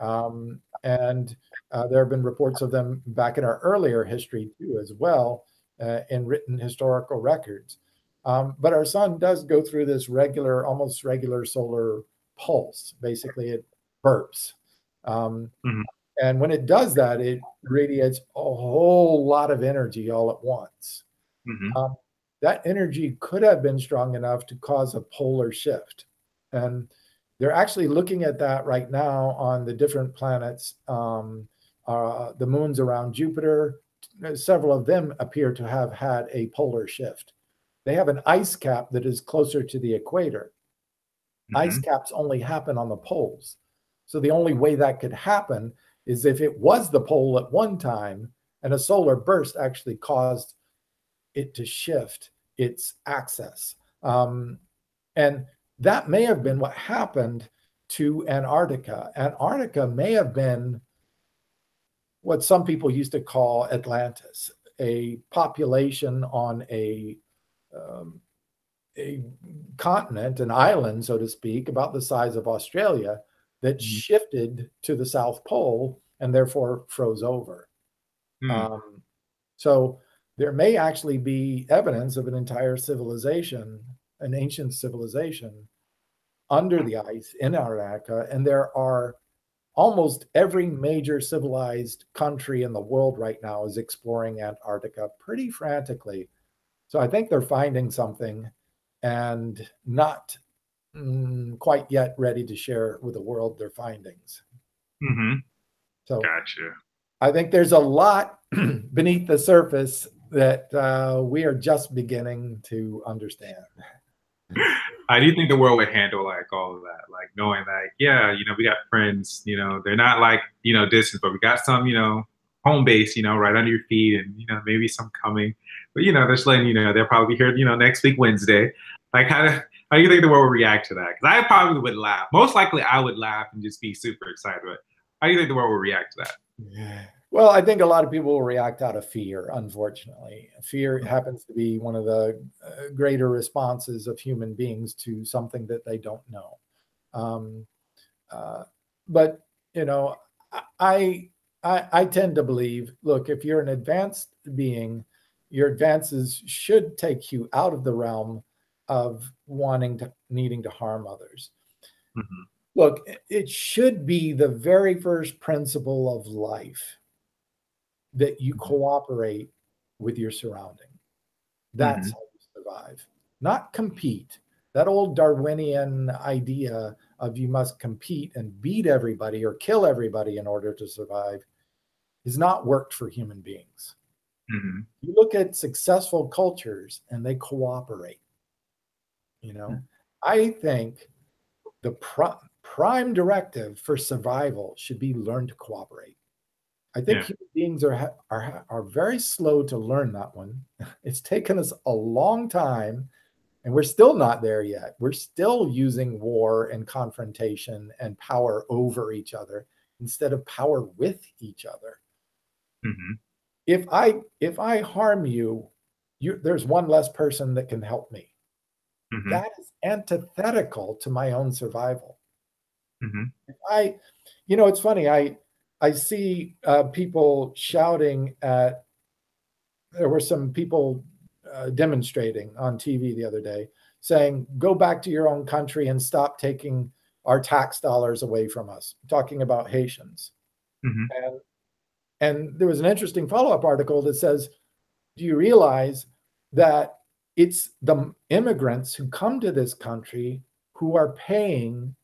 And there have been reports of them back in our earlier history too, as well, in written historical records. But our sun does go through this almost regular solar pulse. Basically, it burps. And when it does that, it radiates a whole lot of energy all at once. That energy could have been strong enough to cause a polar shift. And they're actually looking at that right now on the different planets, the moons around Jupiter. Several of them appear to have had a polar shift. They have an ice cap that is closer to the equator. Ice caps only happen on the poles. So the only way that could happen is if it was the pole at one time and a solar burst actually caused it to shift its axis. And that may have been what happened to Antarctica. Antarctica may have been what some people used to call Atlantis, a population on a continent, an island, so to speak, about the size of Australia, that shifted to the South Pole and therefore froze over. So there may actually be evidence of an entire civilization, an ancient civilization, under the ice in Antarctica, and there are almost every major civilized country in the world right now is exploring Antarctica pretty frantically. So I think they're finding something and not quite yet ready to share with the world their findings. So Gotcha. I think there's a lot beneath the surface that we are just beginning to understand. How do you think the world would handle like all of that? Like knowing like, yeah, you know, we got friends, you know, they're not like, you know, distant, but we got some, you know, home base, you know, right under your feet, and, you know, maybe some coming, but, you know, they're just letting you know, they'll probably be here, you know, next week, Wednesday. Like how do you think the world would react to that? Because I probably would laugh. Most likely I would laugh and just be super excited. But how do you think the world would react to that? Well, I think a lot of people will react out of fear, unfortunately. Fear happens to be one of the greater responses of human beings to something that they don't know. But, you know, I tend to believe, look, if you're an advanced being, your advances should take you out of the realm of needing to harm others. Look, it should be the very first principle of life that you cooperate with your surrounding. That's how you survive, not compete. That old Darwinian idea of you must compete and beat everybody or kill everybody in order to survive has not worked for human beings. You look at successful cultures and they cooperate. You know, I think the prime directive for survival should be learn to cooperate. I think human beings are very slow to learn that one. It's taken us a long time, and we're still not there yet. We're still using war and confrontation and power over each other instead of power with each other. If I harm you, there's one less person that can help me. That is antithetical to my own survival. You know, it's funny. I see people shouting at, there were some people demonstrating on TV the other day saying, go back to your own country and stop taking our tax dollars away from us, talking about Haitians. And there was an interesting follow-up article that says, do you realize that it's the immigrants who come to this country who are paying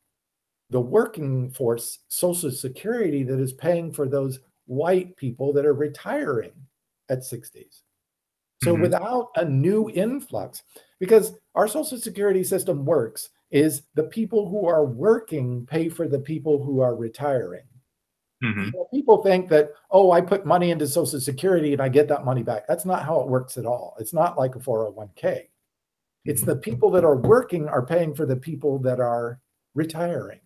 the working force Social Security that is paying for those white people that are retiring at 60s. So without a new influx, because our Social Security system works, is the people who are working pay for the people who are retiring. You know, people think that, oh, I put money into Social Security and I get that money back. That's not how it works at all. It's not like a 401k. It's the people that are working are paying for the people that are retiring.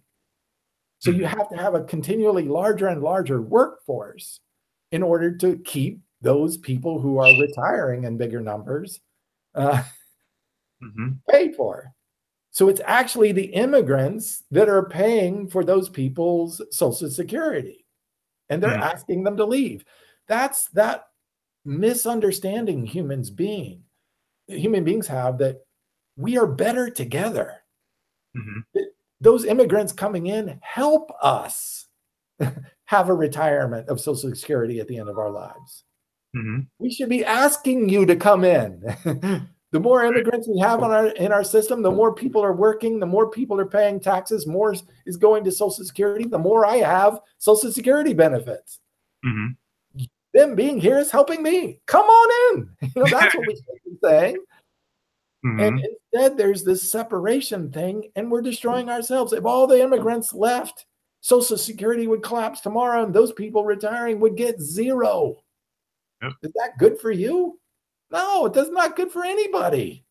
So you have to have a continually larger and larger workforce in order to keep those people who are retiring in bigger numbers paid for. So it's actually the immigrants that are paying for those people's Social Security, and they're asking them to leave. That's that misunderstanding humans beings have, that we are better together. Those immigrants coming in help us have a retirement of Social Security at the end of our lives. We should be asking you to come in. The more immigrants we have in our system, the more people are working, the more people are paying taxes, more is going to Social Security, the more I have Social Security benefits. Them being here is helping me. Come on in. You know, that's what we should be saying. And instead, there's this separation thing, and we're destroying ourselves. If all the immigrants left, Social Security would collapse tomorrow, and those people retiring would get zero. Is that good for you? No, it does not good for anybody.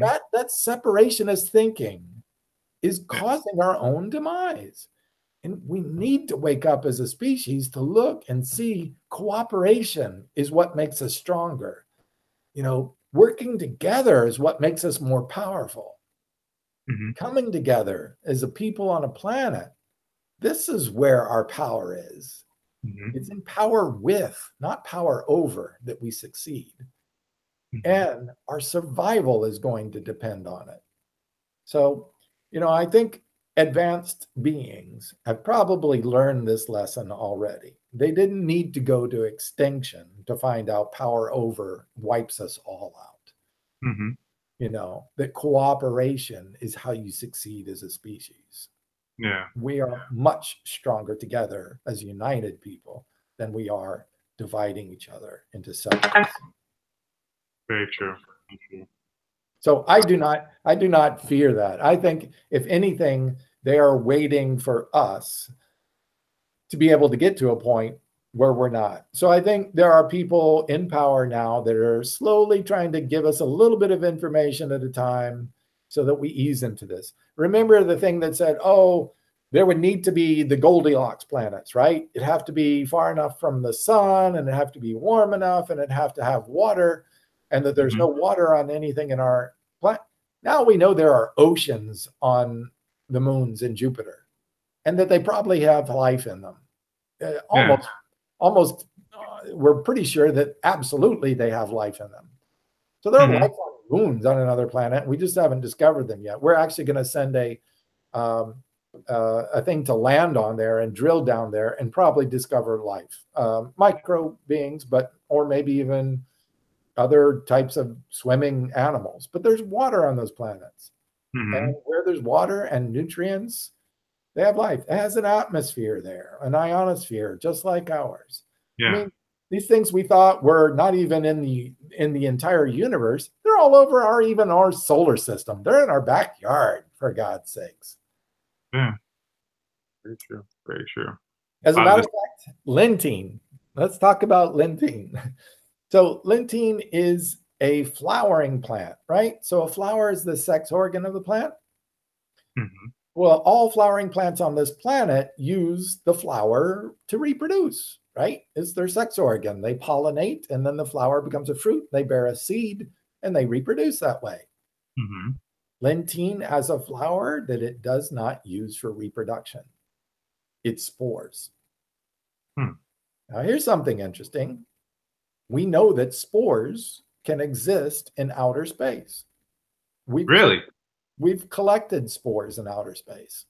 That separationist thinking is causing our own demise. And we need to wake up as a species to look and see cooperation is what makes us stronger. You know, working together is what makes us more powerful. Coming together as a people on a planet This is where our power is. It's in power with, not power over, that we succeed. And our survival is going to depend on it. So, you know, I think advanced beings have probably learned this lesson already. They didn't need to go to extinction to find out power over wipes us all out. You know, that cooperation is how you succeed as a species. Yeah. We are much stronger together as united people than we are dividing each other into sections. Very true. So I do not fear that. I think if anything, they are waiting for us to be able to get to a point where we're not. So I think there are people in power now that are slowly trying to give us a little bit of information at a time so that we ease into this. Remember the thing that said, oh, there would need to be the Goldilocks planets, right? It'd have to be far enough from the sun, and it'd have to be warm enough, and it'd have to have water, and that there's no water on anything in our planet. Now we know there are oceans on the moons in Jupiter, and that they probably have life in them. Almost, we're pretty sure that absolutely they have life in them. So there are life on moons on another planet. We just haven't discovered them yet. We're actually going to send a thing to land on there and drill down there and probably discover life, micro beings, or maybe even other types of swimming animals. But there's water on those planets, and where there's water and nutrients, they have life. It has an atmosphere there, an ionosphere, just like ours. Yeah. I mean, these things we thought were not even in the entire universe, they're all over our solar system. They're in our backyard, for God's sakes. Yeah. Very true. Very true. As a matter of fact, Lentine. Let's talk about Lentine. So Lentine is a flowering plant, right? So a flower is the sex organ of the plant. Well, all flowering plants on this planet use the flower to reproduce, right? It's their sex organ. They pollinate, and then the flower becomes a fruit. They bear a seed, and they reproduce that way. Lentine has a flower that it does not use for reproduction. It's spores. Now, here's something interesting. We know that spores can exist in outer space. Really? We've collected spores in outer space.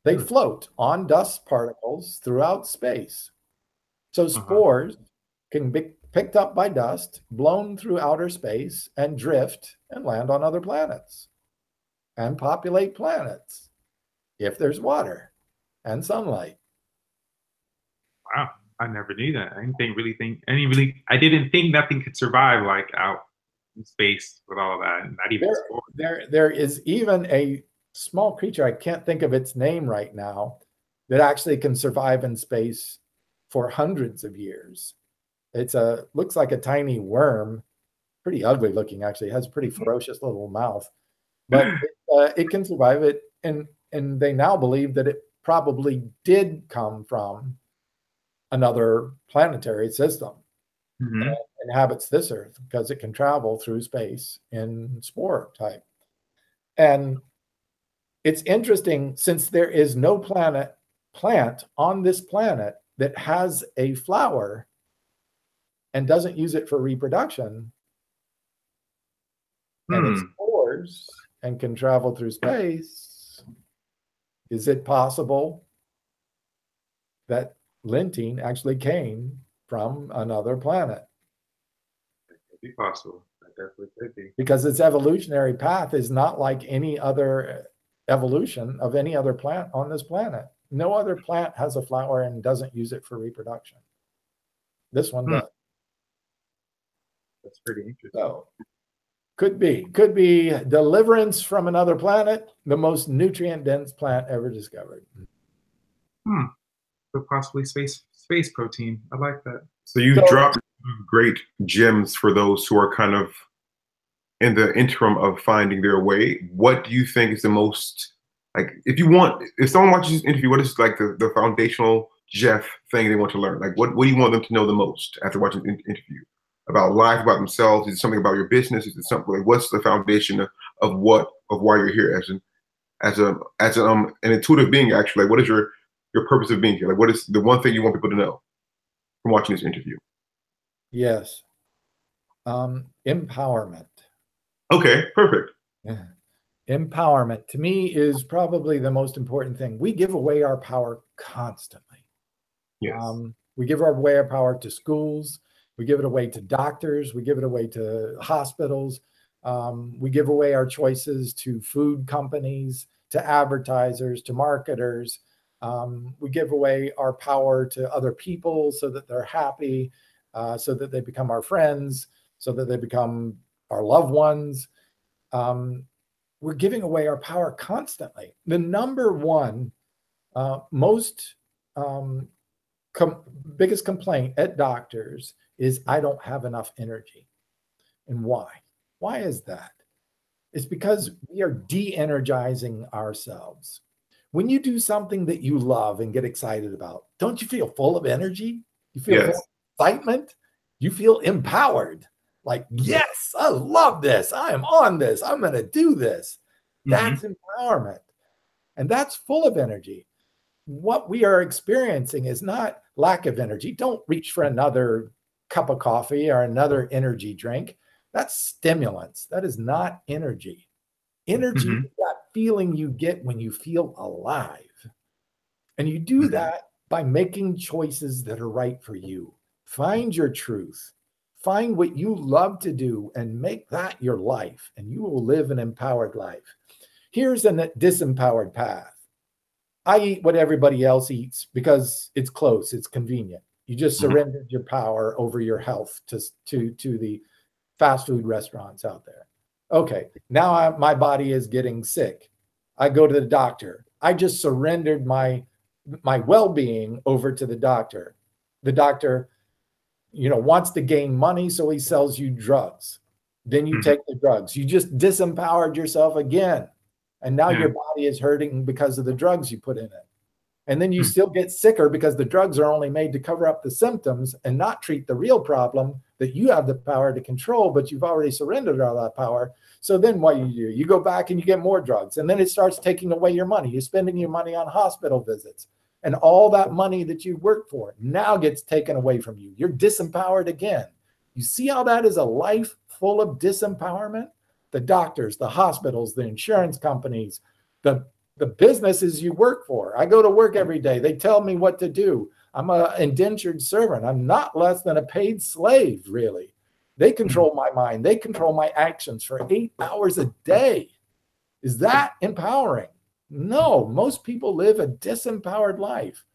They float on dust particles throughout space. So spores can be picked up by dust, blown through outer space, and drift and land on other planets and populate planets if there's water and sunlight. Wow. I never knew that. I didn't think nothing could survive like out in space with all of that. Not even there is even a small creature, I can't think of its name right now, that actually can survive in space for hundreds of years. Looks like a tiny worm, pretty ugly looking actually. It has a pretty ferocious little mouth, but it can survive it. And they now believe that it probably did come from another planetary system that inhabits this Earth, because it can travel through space in spore type. And it's interesting, since there is no plant on this planet that has a flower and doesn't use it for reproduction, and it's spores and can travel through space, is it possible that Lentine actually came from another planet? It could be possible. That definitely could be. Because its evolutionary path is not like any other evolution of any other plant on this planet. No other plant has a flower and doesn't use it for reproduction. This one does. That's pretty interesting. So could be deliverance from another planet, the most nutrient dense plant ever discovered. But possibly space protein. I like that. So you dropped great gems for those who are kind of in the interim of finding their way. What do you think is the most, like, if someone watches this interview, what is like the foundational Geoff thing they want to learn? Like, what do you want them to know the most after watching the interview? About life, about themselves? Is it something about your business? Is it something like, what's the foundation of why you're here as an intuitive being, actually, like, what is your purpose of being here? Like, what is the one thing you want people to know from watching this interview? Yes. Empowerment. Okay, perfect. Yeah. Empowerment to me is probably the most important thing. We give away our power constantly. Yes. We give away our power to schools. We give it away to doctors. We give it away to hospitals. We give away our choices to food companies, to advertisers, to marketers. We give away our power to other people so that they're happy, so that they become our friends, so that they become our loved ones. We're giving away our power constantly. The number one most biggest complaint at doctors is, I don't have enough energy. And why? Why is that? It's because we are de-energizing ourselves. When you do something that you love and get excited about, don't you feel full of energy? You feel full of excitement? You feel empowered. Like, yes, I love this. I am on this. I'm going to do this. That's empowerment. And that's full of energy. What we are experiencing is not lack of energy. Don't reach for another cup of coffee or another energy drink. That's stimulants. That is not energy. Energy is that feeling you get when you feel alive. And you do that by making choices that are right for you. Find your truth. Find what you love to do and make that your life, and you will live an empowered life. Here's a disempowered path. I eat what everybody else eats because it's close, it's convenient. You just surrendered your power over your health to the fast food restaurants out there. Okay, now my body is getting sick. I go to the doctor. I just surrendered my well-being over to the doctor. The doctor, wants to gain money, so he sells you drugs. Then you take the drugs. You just disempowered yourself again. And now your body is hurting because of the drugs you put in it. And then you still get sicker because the drugs are only made to cover up the symptoms and not treat the real problem that you have the power to control, but you've already surrendered all that power. So then what you do, you go back and you get more drugs, and then it starts taking away your money. You're spending your money on hospital visits, and all that money that you worked for now gets taken away from you. You're disempowered again. You see how that is a life full of disempowerment? The doctors, the hospitals, the insurance companies, the businesses you work for. I go to work every day. They tell me what to do. I'm an indentured servant. I'm not less than a paid slave, really. They control my mind. They control my actions for 8 hours a day. Is that empowering? No, most people live a disempowered life.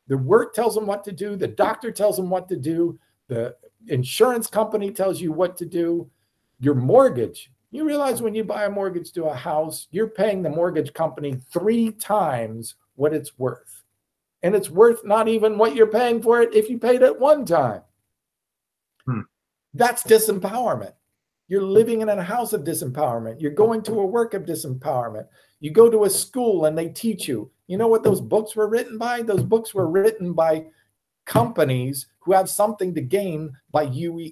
The work tells them what to do. The doctor tells them what to do. The insurance company tells you what to do. Your mortgage. You realize when you buy a mortgage to a house, you're paying the mortgage company 3 times what it's worth. And it's worth not even what you're paying for it if you paid it 1 time. That's disempowerment. You're living in a house of disempowerment. You're going to a work of disempowerment. You go to a school and they teach you. You know what those books were written by? Those books were written by companies who have something to gain by you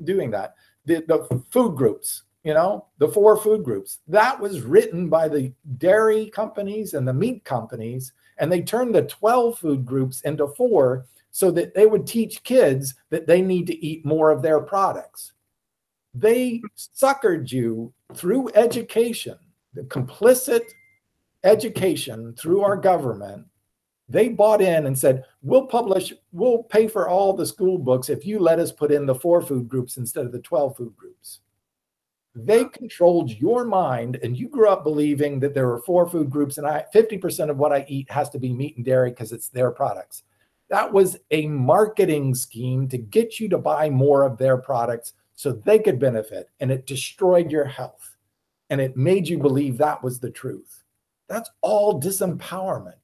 doing that. The food groups, the 4 food groups, that was written by the dairy companies and the meat companies, and they turned the 12 food groups into 4 so that they would teach kids that they need to eat more of their products. They suckered you through education, the complicit education through our government. They bought in and said, we'll pay for all the school books if you let us put in the 4 food groups instead of the 12 food groups. They controlled your mind, and you grew up believing that there were 4 food groups, and 50% of what I eat has to be meat and dairy because it's their products. That was a marketing scheme to get you to buy more of their products so they could benefit, and it destroyed your health, and it made you believe that was the truth. That's all disempowerment.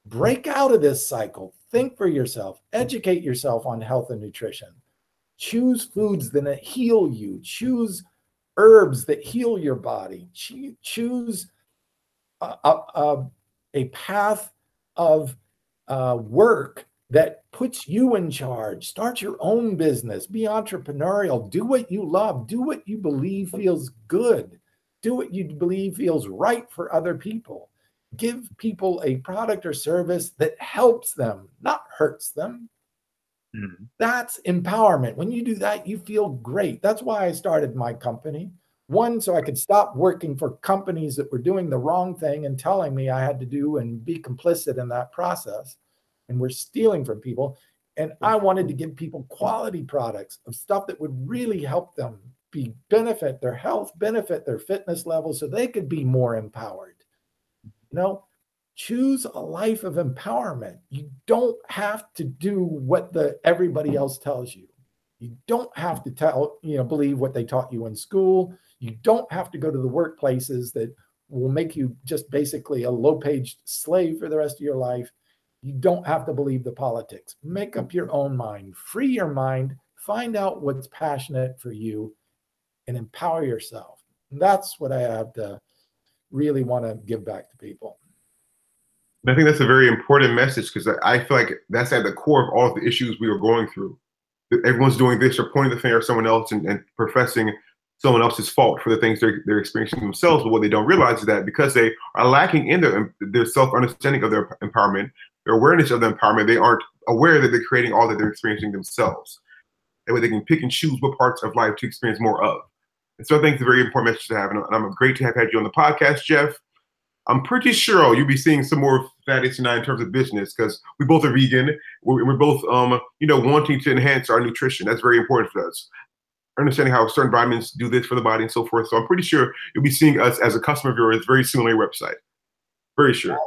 Break out of this cycle. Think for yourself. Educate yourself on health and nutrition. Choose foods that heal you. Choose herbs that heal your body. Choose a path of work that puts you in charge. Start your own business. Be entrepreneurial. Do what you love. Do what you believe feels good. Do what you believe feels right for other people. give people a product or service that helps them, not hurts them. That's empowerment. When you do that, you feel great. That's why I started my company. One, so I could stop working for companies that were doing the wrong thing and telling me I had to do and be complicit in that process. And we're stealing from people. And I wanted to give people quality products of stuff that would really help them benefit their health, benefit their fitness level, so they could be more empowered. You know, choose a life of empowerment. You don't have to do what everybody else tells you. You don't have to believe what they taught you in school. You don't have to go to the workplaces that will make you just basically a low-paid slave for the rest of your life. You don't have to believe the politics. Make up your own mind. Free your mind. Find out what's passionate for you and empower yourself. And that's what I have to really want to give back to people. And I think that's a very important message, because I feel like that's at the core of all of the issues we are going through. Everyone's doing this or pointing the finger at someone else and professing someone else's fault for the things they're experiencing themselves. But what they don't realize is that because they are lacking in their self-understanding of their empowerment, their awareness of the empowerment, they aren't aware that they're creating all that they're experiencing themselves. That way they can pick and choose what parts of life to experience more of. And so I think it's a very important message to have. And I'm great to have had you on the podcast, Geoff. I'm pretty sure you'll be seeing some more of Thaddeus and I in terms of business, because we both are vegan. We're both, wanting to enhance our nutrition. That's very important for us. Understanding how certain vitamins do this for the body and so forth. So I'm pretty sure you'll be seeing us as a customer of yours very soon on your website. Very sure.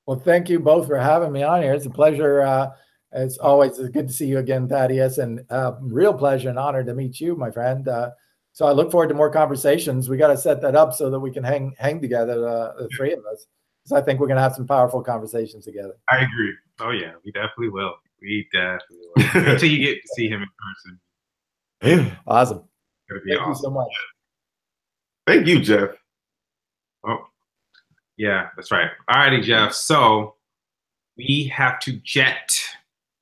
Well, thank you both for having me on here. It's a pleasure. It's always good to see you again, Thaddeus, and real pleasure and honor to meet you, my friend. So I look forward to more conversations. We got to set that up so that we can hang together, the three of us. So I think we're going to have some powerful conversations together. I agree. Oh yeah, we definitely will. We definitely will. Until you get to see him in person. Awesome. It'll be Thank awesome. you so much. Thank you, Geoff. Oh, yeah, that's right. All righty, Geoff. So we have to jet.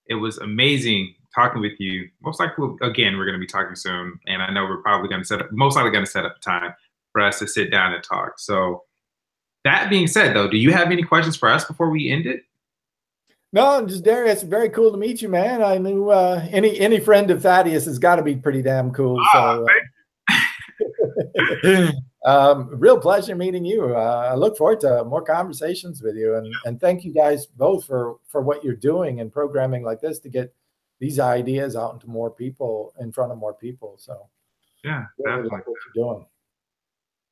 It was amazing talking with you. Most likely, again, we're going to be talking soon. And I know we're probably going to most likely going to set up a time for us to sit down and talk. So that being said, though, do you have any questions for us before we end it? No, just Darius. Very cool to meet you, man. I knew any friend of Thaddeus has got to be pretty damn cool. So, real pleasure meeting you. I look forward to more conversations with you, and thank you guys both for what you're doing and programming like this to get these ideas out into more people, in front of more people. So yeah, really definitely. like what you're doing.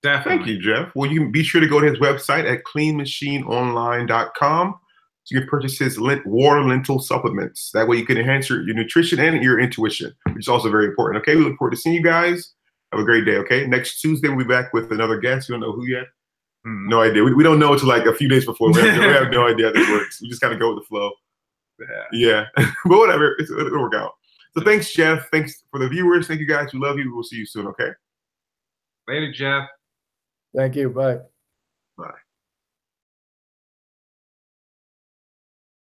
Definitely. Thank you, Geoff. Well, you can be sure to go to his website at cleanmachineonline.com. So you can purchase his water lentil supplements. That way you can enhance your nutrition and your intuition, which is also very important. Okay, we look forward to seeing you guys. Have a great day, okay? Next Tuesday, we'll be back with another guest. You don't know who yet? No idea. We don't know until like a few days before. We have no idea how this works. We just kind of go with the flow. Yeah. But whatever. It'll work out. So thanks, Geoff. Thanks for the viewers. Thank you, guys. We love you. We'll see you soon, okay? Later, Geoff. Thank you. Bye. Bye.